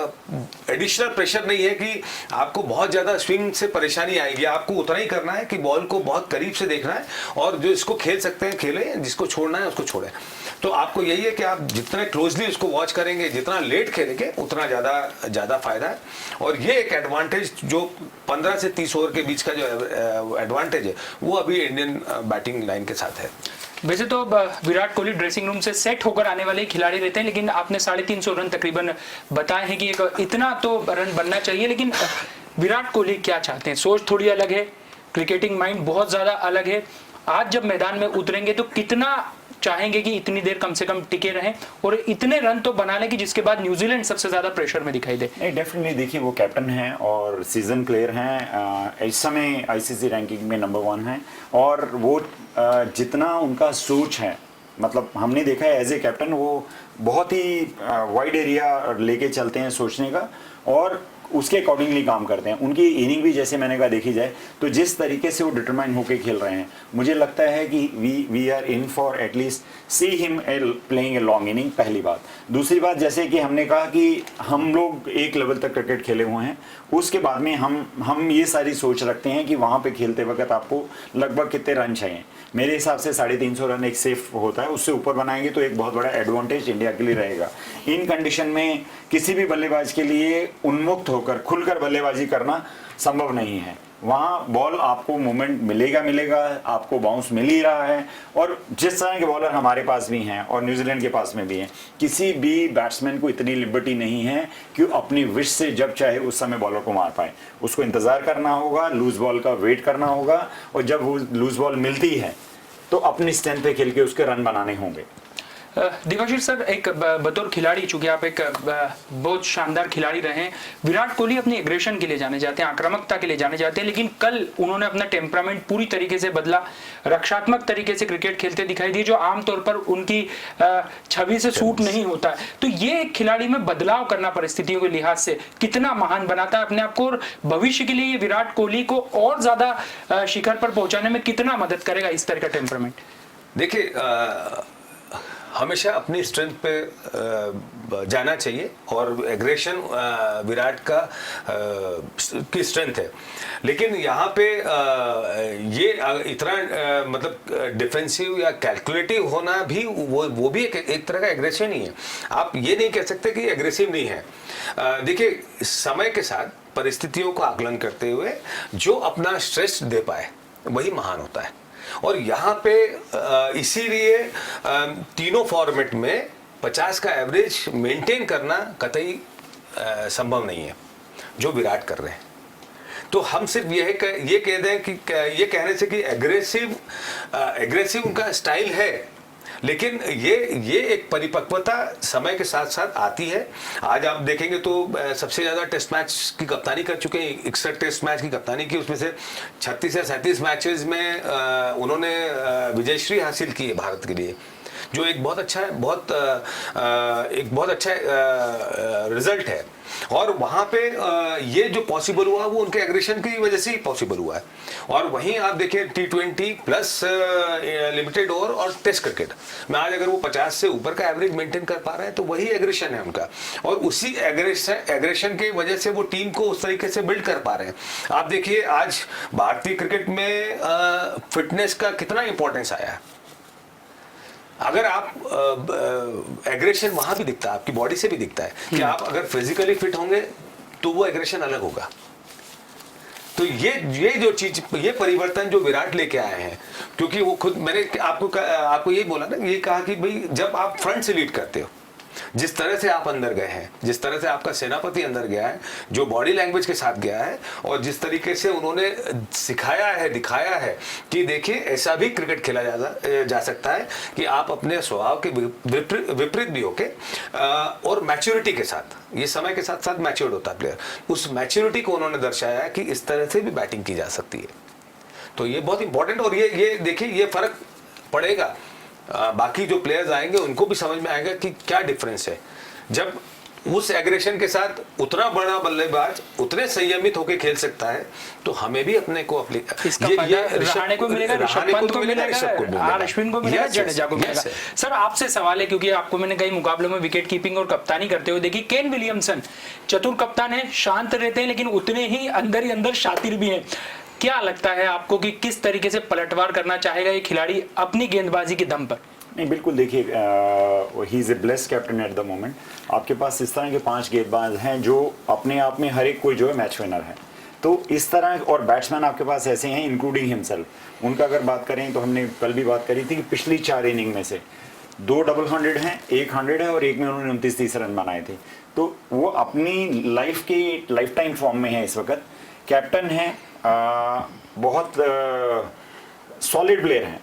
एडिशनल प्रेशर नहीं है कि आपको बहुत ज़्यादा स्विंग से परेशानी आएगी। आपको उतना ही करना है कि बॉल को बहुत करीब से देखना है, और जो इसको खेल सकते हैं खेलें, जिसको छोड़ना है उसको छोड़ें। तो आपको यही है कि आप जितना क्लोजली उसको वॉच करेंगे, जितना लेट खेलेंगे, उतना ज़्यादा फायदा है। और ये एक एडवांटेज जो 15 से 30 ओवर के बीच का जो एडवांटेज है, वो अभी इंडियन बैटिंग लाइन के साथ है। वैसे तो विराट कोहली ड्रेसिंग रूम से सेट होकर आने वाले खिलाड़ी रहते हैं, लेकिन आपने 350 रन तकरीबन बताए हैं कि इतना तो रन बनना चाहिए। लेकिन विराट कोहली क्या चाहते हैं? सोच थोड़ी अलग है, क्रिकेटिंग माइंड बहुत ज्यादा अलग है। आज जब मैदान में उतरेंगे तो कितना चाहेंगे कि इतनी देर कम से कम टिके रहें और इतने रन तो बना लें कि जिसके बाद न्यूजीलैंड सबसे ज्यादा प्रेशर में दिखाई दे। नहीं, डेफिनेटली देखिए, वो कैप्टन हैं और सीजन प्लेयर हैं, इस समय आईसीसी रैंकिंग में नंबर 1 है, और वो जितना उनका सोच है, मतलब हमने देखा है एज ए कैप्टन वो बहुत ही वाइड एरिया लेके चलते हैं सोचने का, और उसके अकॉर्डिंगली काम करते हैं। उनकी इनिंग भी जैसे मैंने कहा देखी जाए तो जिस तरीके से वो डिटरमाइन होकर खेल रहे हैं, मुझे लगता है कि we are in for at least see him playing a long inning. पहली बात। दूसरी बात, जैसे कि हमने कहा कि हम लोग एक लेवल तक क्रिकेट खेले हुए हैं, उसके बाद में हम ये सारी सोच रखते हैं कि वहाँ पे खेलते वक्त आपको लगभग कितने रन चाहिए। मेरे हिसाब से 350 रन एक सेफ होता है, उससे ऊपर बनाएंगे तो एक बहुत बड़ा एडवांटेज इंडिया के लिए रहेगा। इन कंडीशन में किसी भी बल्लेबाज के लिए उन्मुक्त होकर खुलकर बल्लेबाजी करना संभव नहीं है। वहाँ बॉल आपको मूवमेंट मिलेगा, आपको बाउंस मिल ही रहा है। और जिस तरह के बॉलर हमारे पास भी हैं और न्यूजीलैंड के पास में भी हैं, किसी भी बैट्समैन को इतनी लिबर्टी नहीं है कि अपनी विश से जब चाहे उस समय बॉलर को मार पाए। उसको इंतज़ार करना होगा, लूज बॉल का वेट करना होगा, और जब वो लूज बॉल मिलती है तो अपनी स्ट्रेंथ पे खेल के उसके रन बनाने होंगे। देवाशीष सर, एक बतौर खिलाड़ी, चूंकि आप एक बहुत शानदार खिलाड़ी रहे हैं, विराट कोहली अपनी एग्रेशन के लिए जाने जाते हैं, आक्रामकता के लिए जाने जाते हैं, लेकिन कल उन्होंने अपना टेम्परामेंट पूरी तरीके से बदला, रक्षात्मक तरीके से क्रिकेट खेलते दिखाई दिए, जो आमतौर पर उनकी छवि से सूट नहीं होता है। तो ये एक खिलाड़ी में बदलाव करना परिस्थितियों के लिहाज से कितना महान बनाता है अपने आप को, और भविष्य के लिए ये विराट कोहली को और ज्यादा शिखर पर पहुंचाने में कितना मदद करेगा इस तरह का टेम्परामेंट? देखिए, हमेशा अपनी स्ट्रेंथ पे जाना चाहिए, और एग्रेशन विराट का की स्ट्रेंथ है। लेकिन यहाँ पे ये इतना मतलब डिफेंसिव या कैलकुलेटिव होना भी वो भी एक तरह का एग्रेशन ही है। आप ये नहीं कह सकते कि एग्रेसिव नहीं है। देखिए, समय के साथ परिस्थितियों का आकलन करते हुए जो अपना स्ट्रेस दे पाए वही महान होता है। और यहाँ पे इसीलिए तीनों फॉर्मेट में 50 का एवरेज मेंटेन करना कतई संभव नहीं है जो विराट कर रहे हैं। तो हम सिर्फ ये कह दें कि ये कहने से कि एग्रेसिव उनका स्टाइल है, लेकिन ये एक परिपक्वता समय के साथ साथ आती है। आज आप देखेंगे तो सबसे ज्यादा टेस्ट मैच की कप्तानी कर चुके हैं, 61 टेस्ट मैच की कप्तानी की, उसमें से 36 या 37 मैचेस में उन्होंने विजयश्री हासिल की है भारत के लिए, जो एक बहुत अच्छा रिजल्ट है। और वहां पे ये जो पॉसिबल हुआ वो उनके एग्रेशन की वजह से ही पॉसिबल हुआ है। और वहीं आप देखिए T20 प्लस लिमिटेड ओवर और टेस्ट क्रिकेट में आज अगर वो 50 से ऊपर का एवरेज मेंटेन कर पा रहे हैं तो वही एग्रेशन है उनका, और उसी एग्रेशन की वजह से वो टीम को उस तरीके से बिल्ड कर पा रहे हैं। आप देखिए आज भारतीय क्रिकेट में फिटनेस का कितना इंपॉर्टेंस आया है। अगर आप एग्रेशन वहां भी दिखता है, आपकी बॉडी से भी दिखता है कि आप अगर फिजिकली फिट होंगे तो वो एग्रेशन अलग होगा। तो ये जो चीज, ये परिवर्तन जो विराट लेके आए हैं, क्योंकि वो खुद, मैंने आपको यही बोला ना, ये कहा कि भाई जब आप फ्रंट से लीड करते हो, जिस तरह से आप अंदर गए हैं, जिस तरह से आपका सेनापति अंदर गया है, जो बॉडी लैंग्वेज के साथ गया है, और जिस तरीके से उन्होंने सिखाया है, दिखाया है कि देखिए ऐसा भी क्रिकेट खेला जा सकता है कि आप अपने स्वभाव के विपरीत भी होके और मैच्योरिटी के साथ, ये समय के साथ साथ मैच्योर्ड होता है प्लेयर, उस मैच्योरिटी को उन्होंने दर्शाया है कि इस तरह से भी बैटिंग की जा सकती है। तो ये बहुत इंपॉर्टेंट, और ये देखिए ये फर्क पड़ेगा, बाकी जो प्लेयर्स आएंगे उनको भी समझ में आएगा कि क्या डिफरेंस है। जब उस एग्रेशन के साथ उतना बड़ा बल्लेबाज उतने संयमित होकर खेल सकता है, तो हमें भी अपने को इसका फायदा रहाणे को मिलेगा, ऋषभ पंत को मिलेगा, अश्विन को मिलेगा, जडेजा को मिलेगा। सर आपसे सवाल है, क्योंकि आपको मैंने कई मुकाबलों में विकेट कीपिंग और कप्तानी करते हुए देखी, केन विलियमसन चतुर कप्तान है, शांत रहते हैं, लेकिन उतने ही अंदर शातिर भी हैं। क्या लगता है आपको कि किस तरीके से पलटवार करना चाहेगा ये खिलाड़ी अपनी गेंदबाजी के दम पर? नहीं, बिल्कुल, देखिए he is a blessed captain at the moment. आपके पास इस तरह के 5 गेंदबाज हैं जो अपने आप में हर एक कोई जो है मैच विनर है। तो इस तरह, और बैट्समैन आपके पास ऐसे हैं इंक्लूडिंग हिमसेल्फ। उनका अगर बात करें तो हमने कल भी बात करी थी कि पिछली 4 इनिंग में से 2 डबल 100 हैं, 1 100 है, और एक में उन्होंने 29-30 रन बनाए थे। तो वो अपनी लाइफ टाइम फॉर्म में है इस वक्त, कैप्टन है, बहुत सॉलिड प्लेयर हैं।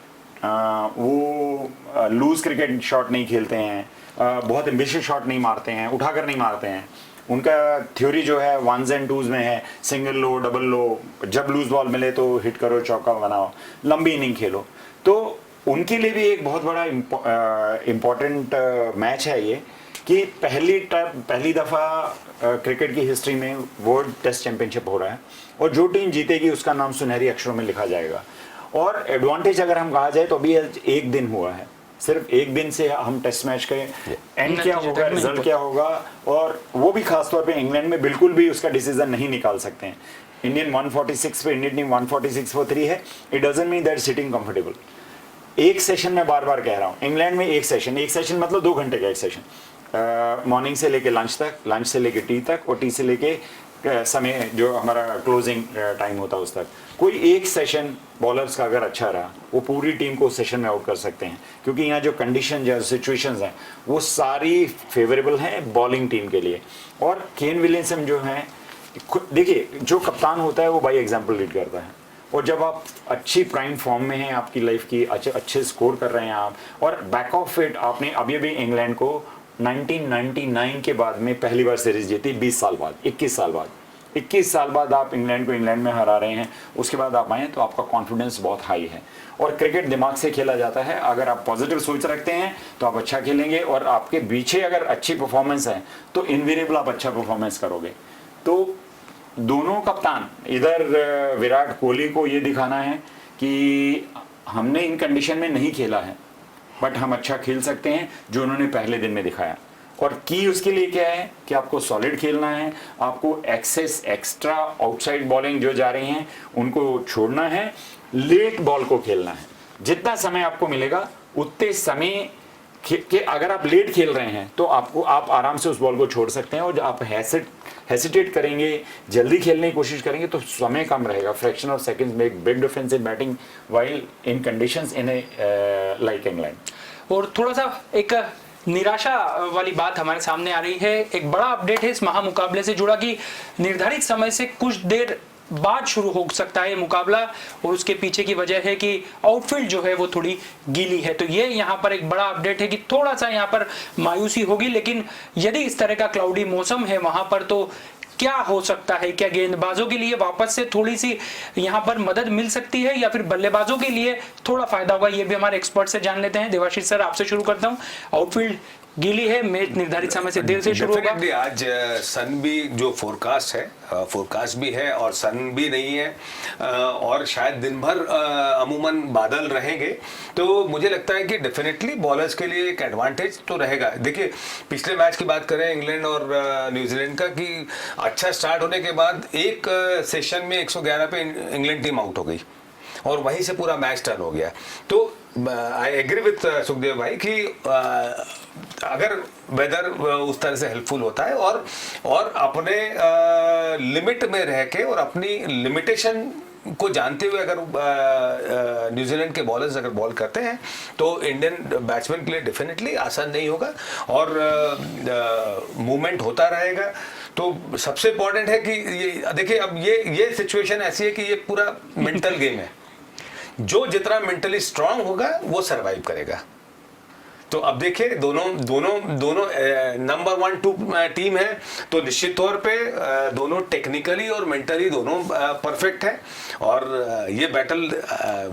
वो लूज क्रिकेट शॉट नहीं खेलते हैं, बहुत एम्बिशियस शॉट नहीं मारते हैं, उठाकर नहीं मारते हैं। उनका थ्योरी जो है 1s and 2s में है, सिंगल लो, डबल लो, जब लूज बॉल मिले तो हिट करो, चौका बनाओ, लंबी इनिंग खेलो। तो उनके लिए भी एक बहुत बड़ा इम्पोर्टेंट मैच है ये, कि पहली दफ़ा क्रिकेट की हिस्ट्री में वर्ल्ड टेस्ट चैंपियनशिप हो रहा है, और जो टीम जीतेगी उसका नाम सुनहरी अक्षरों में लिखा जाएगा। और एडवांटेज अगर हम कहा जाए तो अभी एक दिन हुआ है, सिर्फ एक दिन से हम टेस्ट मैच के एंड क्या होगा, रिजल्ट क्या होगा, और वो भी खासतौर पे इंग्लैंड में बिल्कुल भी उसका डिसीजन नहीं निकाल सकते हैं। इंडियन 146 पे, इंडियन टीम 146 for 3 है। It doesn't mean that sitting comfortable. एक सेशन में बार बार कह रहा हूँ, इंग्लैंड में एक सेशन मतलब 2 घंटे का एक सेशन, मॉर्निंग से लेके लंच तक, लंच से लेके टी तक, और टी से लेके समय जो हमारा क्लोजिंग टाइम होता है उस तक। कोई एक सेशन बॉलर्स का अगर अच्छा रहा, वो पूरी टीम को सेशन में आउट कर सकते हैं, क्योंकि यहाँ जो कंडीशन जो सिचुएशंस हैं वो सारी फेवरेबल हैं बॉलिंग टीम के लिए। और केन विलियमसन जो है, देखिए जो कप्तान होता है वो बाई एग्जाम्पल लीड करता है, और जब आप अच्छी प्राइम फॉर्म में हैं आपकी लाइफ की, अच्छे स्कोर कर रहे हैं आप, और बैक ऑफ इट आपने अभी इंग्लैंड को 1999 के बाद में पहली बार सीरीज जीती, 20 साल बाद, 21 साल बाद आप इंग्लैंड को इंग्लैंड में हरा रहे हैं, उसके बाद आप आए तो आपका कॉन्फिडेंस बहुत हाई है। और क्रिकेट दिमाग से खेला जाता है, अगर आप पॉजिटिव सोच रखते हैं तो आप अच्छा खेलेंगे, और आपके पीछे अगर अच्छी परफॉर्मेंस है तो इनवेरिएबल आप अच्छा परफॉर्मेंस करोगे। तो दोनों कप्तान, इधर विराट कोहली को ये दिखाना है कि हमने इन कंडीशन में नहीं खेला है, बट हम अच्छा खेल सकते हैं, जो उन्होंने पहले दिन में दिखाया। और की उसके लिए क्या है कि आपको सॉलिड खेलना है, आपको एक्स्ट्रा आउटसाइड बॉलिंग जो जा रही हैं उनको छोड़ना है, लेट बॉल को खेलना है। जितना समय आपको मिलेगा उतने समय कि अगर आप लेट खेल रहे हैं तो आप आराम से उस बॉल को छोड़ सकते हैं, और आप हेसिटेट करेंगे, जल्दी खेलने की कोशिश करेंगे तो समय कम रहेगा। Fraction of seconds make big difference in batting while in conditions in like England. और थोड़ा सा एक निराशा वाली बात हमारे सामने आ रही है, एक बड़ा अपडेट है इस महामुकाबले से जुड़ा कि निर्धारित समय से कुछ देर बाद शुरू हो सकता है ये मुकाबला, और उसके पीछे की वजह है कि आउटफील्ड जो है वो थोड़ी गीली है। तो ये यहाँ पर एक बड़ा अपडेट है कि थोड़ा सा यहाँ पर मायूसी होगी, लेकिन यदि इस तरह का क्लाउडी मौसम है वहां पर तो क्या हो सकता है? क्या गेंदबाजों के लिए वापस से थोड़ी सी यहां पर मदद मिल सकती है या फिर बल्लेबाजों के लिए थोड़ा फायदा होगा? ये भी हमारे एक्सपर्ट से जान लेते हैं। देवाशीष सर, आपसे शुरू करता हूं। आउटफील्ड गीली है, मैच निर्धारित समय से देर से शुरू होगा। आज सन भी जो फोरकास्ट है, फोरकास्ट भी है और सन भी नहीं है, और शायद दिन भर अमूमन बादल रहेंगे, तो मुझे लगता है कि डेफिनेटली बॉलर्स के लिए एक एडवांटेज तो रहेगा। देखिए, पिछले मैच की बात करें इंग्लैंड और न्यूजीलैंड का, कि अच्छा स्टार्ट होने के बाद एक सेशन में 111 पे इंग्लैंड टीम आउट हो गई और वहीं से पूरा मैच टर्न हो गया। तो आई एग्री विथ सुखदेव भाई कि अगर वेदर उस तरह से हेल्पफुल होता है और अपने लिमिट में रह के और अपनी लिमिटेशन को जानते हुए अगर न्यूजीलैंड के बॉलर्स अगर बॉल करते हैं तो इंडियन बैट्समैन के लिए डेफिनेटली आसान नहीं होगा और मूवमेंट होता रहेगा। तो सबसे इम्पोर्टेंट है कि ये देखिए, अब ये सिचुएशन ऐसी है कि ये पूरा मेंटल गेम है। जो जितना मेंटली स्ट्रांग होगा वो सरवाइव करेगा। तो अब देखिए, दोनों नंबर 1 2 टीम है, तो निश्चित तौर पे दोनों टेक्निकली और मेंटली दोनों परफेक्ट है और ये बैटल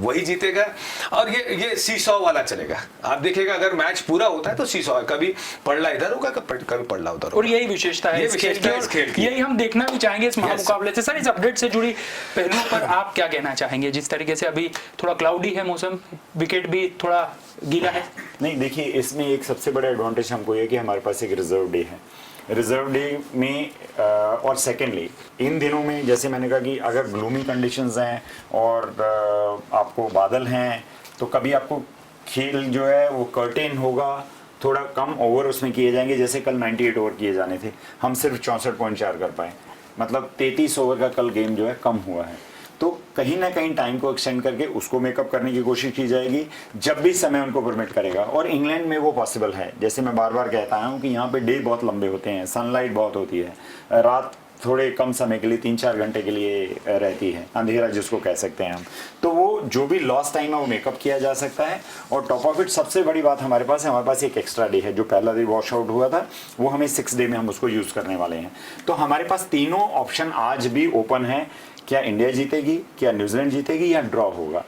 वही जीतेगा और ये सीसॉ वाला चलेगा। आप देखिएगा, अगर मैच पूरा होता है तो सीसॉ, कभी पड़ला इधर होगा, कभी पड़ला उधर होगा। और यही विशेषता है इस खेल की, यही हम देखना भी चाहेंगे इस महामुकाबले से। सर, इस अपडेट से जुड़ी पहलुओं पर आप क्या कहना चाहेंगे? जिस तरीके से अभी थोड़ा क्लाउडी है मौसम, विकेट भी थोड़ा गीला है। नहीं, देखिए, इसमें एक सबसे बड़ा एडवांटेज हमको ये कि हमारे पास एक रिजर्व डे है। रिजर्व डे में और सेकेंडली इन दिनों में, जैसे मैंने कहा कि अगर ग्लूमी कंडीशंस हैं और आपको बादल हैं, तो कभी आपको खेल जो है वो कर्टेन होगा, थोड़ा कम ओवर उसमें किए जाएंगे। जैसे कल 98 ओवर किए जाने थे, हम सिर्फ 64.4 कर पाए, मतलब 33 ओवर का कल गेम जो है कम हुआ है। तो कहीं ना कहीं टाइम को एक्सटेंड करके उसको मेकअप करने की कोशिश की जाएगी जब भी समय उनको परमिट करेगा, और इंग्लैंड में वो पॉसिबल है। जैसे मैं बार बार कहता हूँ कि यहाँ पे डे बहुत लंबे होते हैं, सनलाइट बहुत होती है, रात थोड़े कम समय के लिए 3-4 घंटे के लिए रहती है, अंधेरा जिसको कह सकते हैं हम। तो वो जो भी लॉस टाइम है वो मेकअप किया जा सकता है। और टॉप ऑफ इट सबसे बड़ी बात हमारे पास है, हमारे पास एक एक्स्ट्रा डे है। जो पहला डे वॉश आउट हुआ था वो हमें 6 डे में हम उसको यूज़ करने वाले हैं। तो हमारे पास तीनों ऑप्शन आज भी ओपन है। क्या इंडिया जीतेगी, क्या न्यूजीलैंड जीतेगी, या ड्रॉ होगा,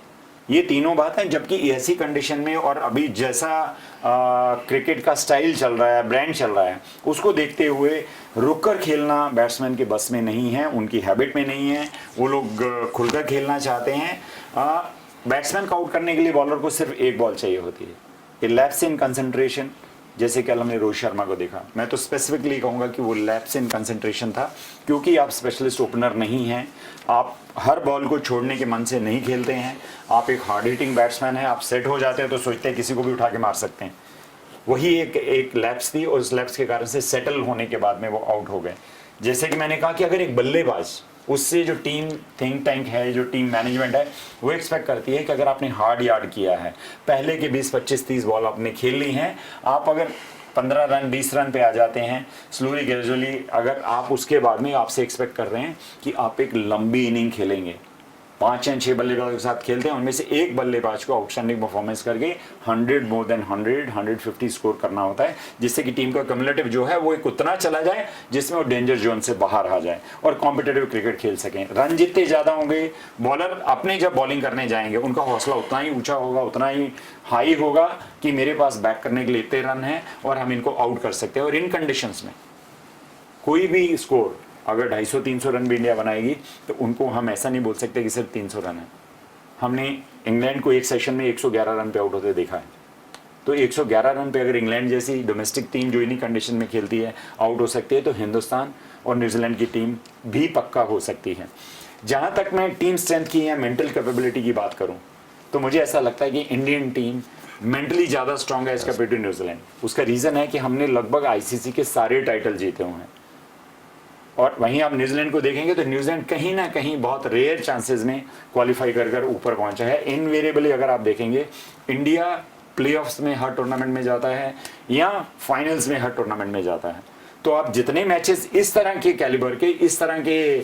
ये तीनों बात हैं। जबकि ऐसी कंडीशन में और अभी जैसा क्रिकेट का स्टाइल चल रहा है, ब्रांड चल रहा है, उसको देखते हुए रुककर खेलना बैट्समैन के बस में नहीं है, उनकी हैबिट में नहीं है। वो लोग खुलकर खेलना चाहते हैं। बैट्समैन को आउट करने के लिए बॉलर को सिर्फ एक बॉल चाहिए होती है, ए लैप्स इन कंसंट्रेशन। जैसे कल हमने रोहित शर्मा को देखा, मैं तो स्पेसिफिकली कहूँगा कि वो लैप्स इन कंसंट्रेशन था, क्योंकि आप स्पेशलिस्ट ओपनर नहीं हैं, आप हर बॉल को छोड़ने के मन से नहीं खेलते हैं, आप एक हार्ड हिटिंग बैट्समैन हैं। आप सेट हो जाते हैं तो सोचते हैं किसी को भी उठा के मार सकते हैं। वही एक लैप्स थी और उस लैप्स के कारण से सेटल होने के बाद में वो आउट हो गए। जैसे कि मैंने कहा कि अगर एक बल्लेबाज, उससे जो टीम थिंक टैंक है, जो टीम मैनेजमेंट है, वो एक्सपेक्ट करती है कि अगर आपने हार्ड यार्ड किया है, पहले के 20, 25, 30 बॉल आपने खेल ली हैं, आप अगर 15 रन 20 रन पे आ जाते हैं स्लोली ग्रेजुअली, अगर आप उसके बाद में आपसे एक्सपेक्ट कर रहे हैं कि आप एक लंबी इनिंग खेलेंगे, 5 या 6 बल्लेबाजों के साथ खेलते हैं, उनमें से एक बल्लेबाज को आउटस्टैंडिंग परफॉर्मेंस करके 100 मोर देन 100 150 स्कोर करना होता है, जिससे कि टीम का कम्युलेटिव जो है वो एक उतना चला जाए जिसमें वो डेंजर जोन से बाहर आ जाए और कॉम्पिटेटिव क्रिकेट खेल सकें। रन जितने ज़्यादा होंगे, बॉलर अपने जब बॉलिंग करने जाएंगे उनका हौसला उतना ही ऊँचा होगा, उतना ही हाई होगा कि मेरे पास बैक करने के लिए इतने रन हैं और हम इनको आउट कर सकते हैं। और इन कंडीशंस में कोई भी स्कोर, अगर 250-300 रन भी इंडिया बनाएगी तो उनको हम ऐसा नहीं बोल सकते कि सिर्फ 300 रन है। हमने इंग्लैंड को एक सेशन में 111 रन पे आउट होते देखा है। तो 111 रन पे अगर इंग्लैंड जैसी डोमेस्टिक टीम जो इन्हीं कंडीशन में खेलती है आउट हो सकती है, तो हिंदुस्तान और न्यूजीलैंड की टीम भी पक्का हो सकती है। जहाँ तक मैं टीम स्ट्रेंथ की या मेंटल कैपेबिलिटी की बात करूँ, तो मुझे ऐसा लगता है कि इंडियन टीम मेंटली ज़्यादा स्ट्रांग है एज कम्पेयर टू न्यूजीलैंड। उसका रीज़न है कि हमने लगभग ICC के सारे टाइटल जीते हुए हैं। और वहीं आप न्यूजीलैंड को देखेंगे तो न्यूजीलैंड कहीं ना कहीं बहुत रेयर चांसेस में क्वालिफाई कर ऊपर पहुंचा है। इनवेरिएबली अगर आप देखेंगे, इंडिया प्लेऑफ्स में हर टूर्नामेंट में जाता है या फाइनल्स में हर टूर्नामेंट में जाता है। तो आप जितने मैचेस इस तरह के कैलिबर के, इस तरह के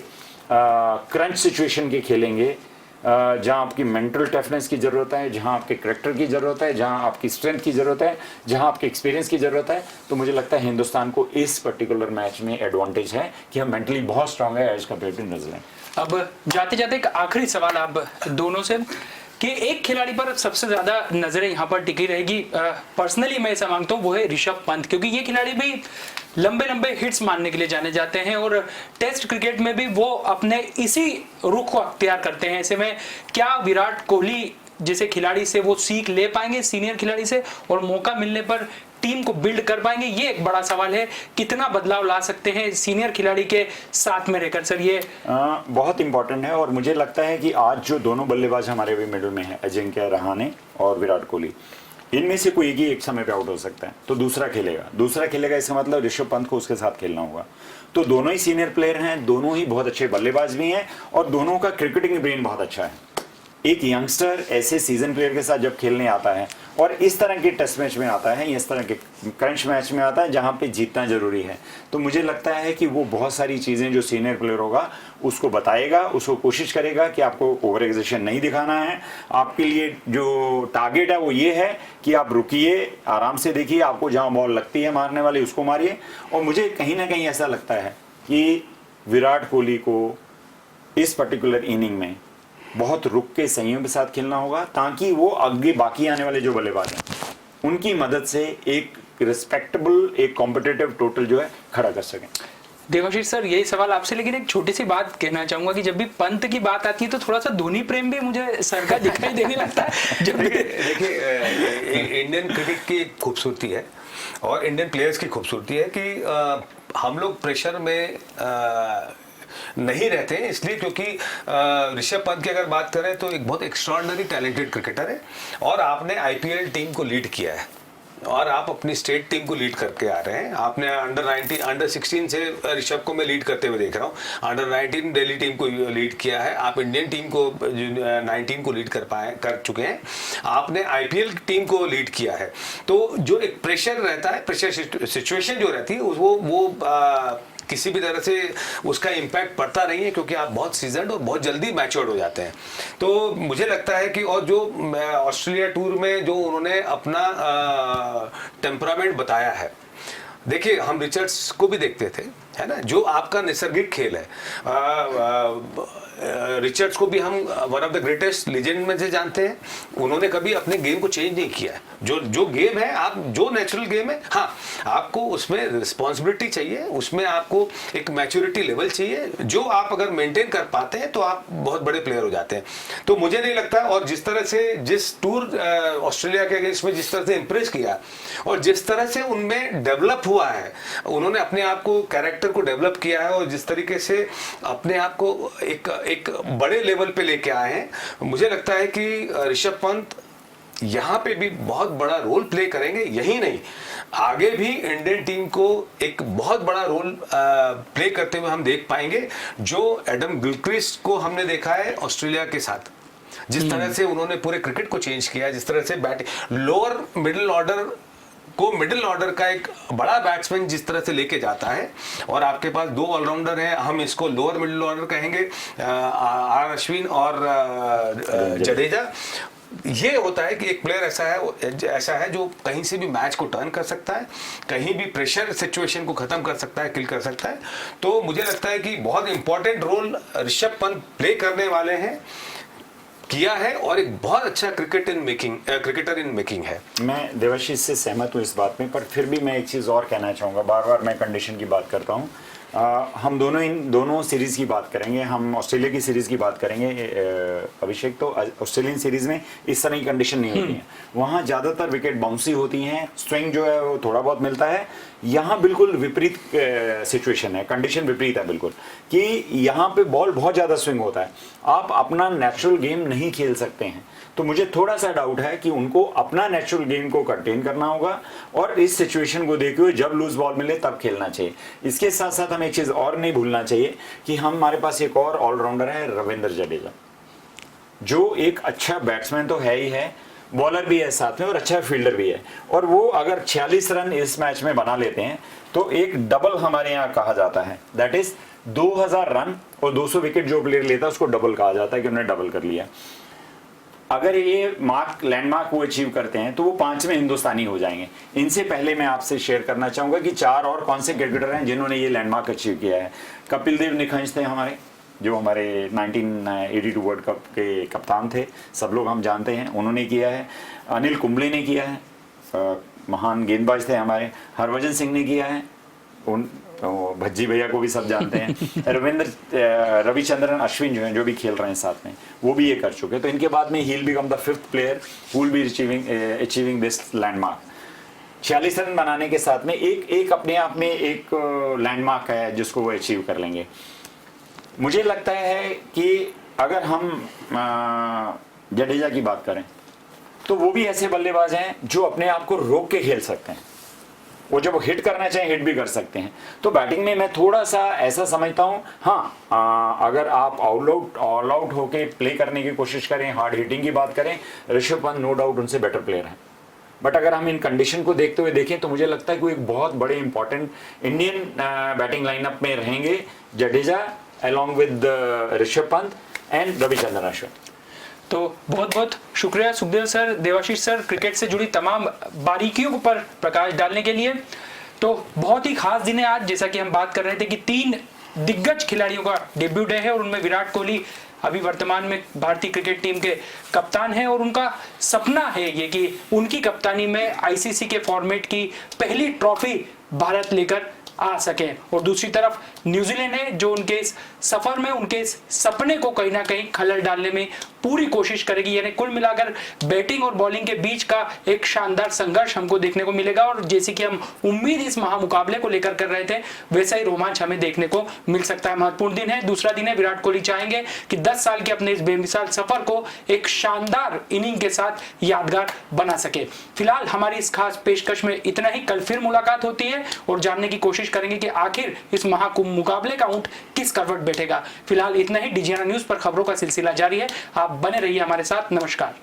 क्रंच सिचुएशन के खेलेंगे, जहां आपकी मेंटल टफनेस की ज़रूरत है, जहां आपके करेक्टर की ज़रूरत है, जहां आपकी स्ट्रेंथ की ज़रूरत है, जहां आपके एक्सपीरियंस की ज़रूरत है, तो मुझे लगता है हिंदुस्तान को इस पर्टिकुलर मैच में एडवांटेज है कि हम मेंटली बहुत स्ट्रांग है एज कम्पेयर टू न्यूजीलैंड। अब जाते जाते एक आखिरी सवाल आप दोनों से कि एक खिलाड़ी पर सबसे ज्यादा नजरें यहाँ पर टिकी रहेगी, पर्सनली मैं ऐसा मांगता हूँ, वो है ऋषभ पंत, क्योंकि ये खिलाड़ी भी लंबे लंबे हिट्स मारने के लिए जाने जाते हैं और टेस्ट क्रिकेट में भी वो अपने इसी रुख को अख्तियार करते हैं। ऐसे में क्या विराट कोहली जैसे खिलाड़ी से वो सीख ले पाएंगे, सीनियर खिलाड़ी से, और मौका मिलने पर टीम को बिल्ड कर पाएंगे? ये एक बड़ा सवाल है, कितना बदलाव ला सकते हैं सीनियर खिलाड़ी के साथ में रहकर? सर ये बहुत इंपॉर्टेंट है और मुझे लगता है कि आज जो दोनों बल्लेबाज हमारे भी मिडिल में है, अजिंक्य रहाणे और विराट कोहली, इनमें से कोई एक ही एक समय पे आउट हो सकता है, तो दूसरा खेलेगा। इसका मतलब ऋषभ पंत को उसके साथ खेलना होगा। तो दोनों ही सीनियर प्लेयर हैं, दोनों ही बहुत अच्छे बल्लेबाज भी हैं और दोनों का क्रिकेटिंग ब्रेन बहुत अच्छा है। एक यंगस्टर ऐसे सीजन प्लेयर के साथ जब खेलने आता है और इस तरह के टेस्ट मैच में आता है, इस तरह के क्रंच मैच में आता है जहां पे जीतना जरूरी है, तो मुझे लगता है कि वो बहुत सारी चीज़ें जो सीनियर प्लेयर होगा उसको बताएगा, उसको कोशिश करेगा कि आपको ओवर एग्जेशन नहीं दिखाना है, आपके लिए जो टारगेट है वो ये है कि आप रुकिए, आराम से देखिए, आपको जहाँ बॉल लगती है मारने वाली उसको मारिए। और मुझे कहीं ना कहीं ऐसा लगता है कि विराट कोहली को इस पर्टिकुलर इनिंग में बहुत रुक के संयम के साथ खेलना होगा, ताकि वो आगे बाकी आने वाले जो बल्लेबाज हैं उनकी मदद से एक रिस्पेक्टेबल, एक कॉम्पिटिटिव टोटल जो है खड़ा कर सकें। देवाशीष सर यही सवाल आपसे, लेकिन एक छोटी सी बात कहना चाहूंगा कि जब भी पंत की बात आती है तो थोड़ा सा धोनी प्रेम भी मुझे सर का दिखाई देने लगता है। जब देखिए इंडियन क्रिकेट की खूबसूरती है और इंडियन प्लेयर्स की खूबसूरती है कि हम लोग प्रेशर में नहीं रहते हैं, इसलिए क्योंकि ऋषभ पंत की अगर बात करें तो एक बहुत एक्स्ट्राऑर्डिनरी टैलेंटेड क्रिकेटर है और आपने आईपीएल टीम को लीड किया है और आप अपनी स्टेट टीम को लीड करके आ रहे हैं। आपने अंडर 16 से ऋषभ को मैं लीड करते हुए देख रहा हूँ, अंडर 19 दिल्ली टीम को लीड किया है, आप इंडियन टीम को 19 को लीड कर चुके हैं, आपने आईपीएल टीम को लीड किया है। तो जो एक प्रेशर रहता है, प्रेशर सिचुएशन जो रहती है वो किसी भी तरह से उसका इम्पैक्ट पड़ता नहीं है, क्योंकि आप बहुत सीजन्ड और बहुत जल्दी मैच्योर्ड हो जाते हैं। तो मुझे लगता है कि और जो ऑस्ट्रेलिया टूर में जो उन्होंने अपना टेम्परामेंट बताया है, देखिए हम रिचर्ड्स को भी देखते थे, है ना, जो आपका नैसर्गिक खेल है। रिचर्ड्स को भी हम one of the greatest legend में से जानते हैं, उन्होंने कभी अपने गेम को चेंज नहीं किया है। जो गेम है, आप जो नेचुरल गेम है, हाँ आपको उसमें रिस्पॉन्सिबिलिटी चाहिए, उसमें आपको एक मैच्योरिटी लेवल चाहिए, जो आप अगर मेंटेन कर पाते हैं तो आप बहुत बड़े प्लेयर हो जाते हैं। तो मुझे नहीं लगता, और जिस तरह से जिस टूर ऑस्ट्रेलिया के अगेंस्ट में जिस तरह से इंप्रेस किया और जिस तरह से उनमें डेवलप हुआ है, उन्होंने अपने आप को, कैरेक्टर को डेवलप किया है और जिस तरीके से अपने आप को एक बड़े लेवल पे लेके आए हैं, मुझे लगता है कि ऋषभ पंत यहाँ पे भी बहुत बड़ा रोल प्ले करेंगे। यही नहीं, आगे भी इंडियन टीम को एक बहुत बड़ा रोल प्ले करते हुए हम देख पाएंगे, जो एडम गिलक्रिस्ट को हमने देखा है ऑस्ट्रेलिया के साथ, जिस तरह से उन्होंने पूरे क्रिकेट को चेंज किया, जिस तरह से बैटिंग लोअर मिडिल ऑर्डर को, मिडिल ऑर्डर का एक बड़ा बैट्समैन जिस तरह से लेके जाता है, और आपके पास दो ऑलराउंडर हैं, हम इसको लोअर मिडिल ऑर्डर कहेंगे, आर अश्विन और जडेजा। ये होता है कि एक प्लेयर ऐसा है जो कहीं से भी मैच को टर्न कर सकता है, कहीं भी प्रेशर सिचुएशन को खत्म कर सकता है, किल कर सकता है। तो मुझे लगता है कि बहुत important role Rishabh Pant play करने वाले हैं, किया है, और एक बहुत अच्छा क्रिकेटर इन मेकिंग है। मैं देवाशीष से सहमत हूँ इस बात में, पर फिर भी मैं एक चीज़ और कहना चाहूँगा। बार बार मैं कंडीशन की बात करता हूँ। हम इन दोनों सीरीज़ की बात करेंगे, हम ऑस्ट्रेलिया की सीरीज़ की बात करेंगे अभिषेक। तो ऑस्ट्रेलियन सीरीज़ में इस तरह की कंडीशन नहीं होती है, वहाँ ज़्यादातर विकेट बाउंसी होती हैं, स्विंग जो है वो थोड़ा बहुत मिलता है। यहाँ बिल्कुल विपरीत सिचुएशन है, कंडीशन विपरीत है बिल्कुल, कि यहाँ पे बॉल बहुत ज़्यादा स्विंग होता है, आप अपना नेचुरल गेम नहीं खेल सकते हैं। तो मुझे थोड़ा सा डाउट है कि उनको अपना नेचुरल गेम को कंटेन करना होगा और इस सिचुएशन को देखते हुए जब लूज बॉल मिले तब खेलना चाहिए। इसके साथ साथ हमें एक चीज़ और नहीं भूलना चाहिए कि हमारे पास एक और ऑलराउंडर है, रविंद्र जडेजा, जो एक अच्छा बैट्समैन तो है ही है, बॉलर भी है साथ में और अच्छा फील्डर भी है। और वो अगर 46 रन इस मैच में बना लेते हैं तो एक डबल हमारे यहाँ कहा जाता है, दैट इज 2000 रन और 200 विकेट जो प्लेयर लेता है उसको डबल कहा जाता है कि उन्होंने डबल कर लिया। अगर ये लैंडमार्क वो अचीव करते हैं तो वो 5वें हिंदुस्तानी हो जाएंगे। इनसे पहले मैं आपसे शेयर करना चाहूंगा कि 4 और कौन से क्रिकेटर हैं जिन्होंने ये लैंडमार्क अचीव किया है। कपिल देव निखंज थे हमारे, जो हमारे 1982 वर्ल्ड कप के कप्तान थे, सब लोग हम जानते हैं, उन्होंने किया है। अनिल कुंबले ने किया है, महान गेंदबाज थे हमारे। हरभजन सिंह ने किया है, उन भज्जी भैया को भी सब जानते हैं। रविचंद्रन अश्विन जो हैं, जो भी खेल रहे हैं साथ में, वो भी ये कर चुके हैं। तो इनके बाद में he will become the 5th player who will be achieving this landmark. 46 run बनाने के साथ में एक अपने आप में एक लैंडमार्क है जिसको वो अचीव कर लेंगे। मुझे लगता है कि अगर हम जडेजा की बात करें तो वो भी ऐसे बल्लेबाज हैं जो अपने आप को रोक के खेल सकते हैं। वो जब हिट करना चाहें हिट भी कर सकते हैं। तो बैटिंग में मैं थोड़ा सा ऐसा समझता हूँ, हाँ, अगर आप ऑल आउट होके प्ले करने की कोशिश करें, हार्ड हिटिंग की बात करें, ऋषभ पंत नो डाउट उनसे बेटर प्लेयर हैं। बट अगर हम इन कंडीशन को देखते हुए देखें तो मुझे लगता है कि एक बहुत बड़े इंपॉर्टेंट इंडियन बैटिंग लाइनअप में रहेंगे Jadeja along with Rishabh Pant and Ravichandran Ashwin. तो बहुत बहुत शुक्रिया Sukhdev sir, Debashish sir, cricket से जुड़ी तमाम बारीकियों पर प्रकाश डालने के लिए। तो बहुत ही खास दिन है आज, जैसा कि हम बात कर रहे थे कि 3 दिग्गज खिलाड़ियों का डेब्यू डे है और उनमें विराट कोहली अभी वर्तमान में भारतीय क्रिकेट टीम के कप्तान हैं और उनका सपना है ये कि उनकी कप्तानी में आईसीसी के फॉर्मेट की पहली ट्रॉफी भारत लेकर आ सके। और दूसरी तरफ न्यूजीलैंड है जो उनके इस सफर में, उनके इस सपने को कहीं ना कहीं खलल डालने में पूरी कोशिश करेगी। यानी कुल मिलाकर बैटिंग और बॉलिंग के बीच का एक शानदार संघर्ष हमको देखने को मिलेगा और जैसे कि हम उम्मीद इस महामुकाबले को लेकर कर रहे थे वैसा ही रोमांच हमें देखने को मिल सकता है। महत्वपूर्ण दिन है, दूसरा दिन है। विराट कोहली चाहेंगे कि 10 साल के अपने इस बेमिसाल सफर को एक शानदार इनिंग के साथ यादगार बना सके। फिलहाल हमारी इस खास पेशकश में इतना ही। कल फिर मुलाकात होती है और जानने की कोशिश करेंगे कि आखिर इस महाकुंभ मुकाबले का ऊंट किस करवट बैठेगा। फिलहाल इतना ही। डीजीएनआर न्यूज पर खबरों का सिलसिला जारी है, आप बने रहिए हमारे साथ। नमस्कार।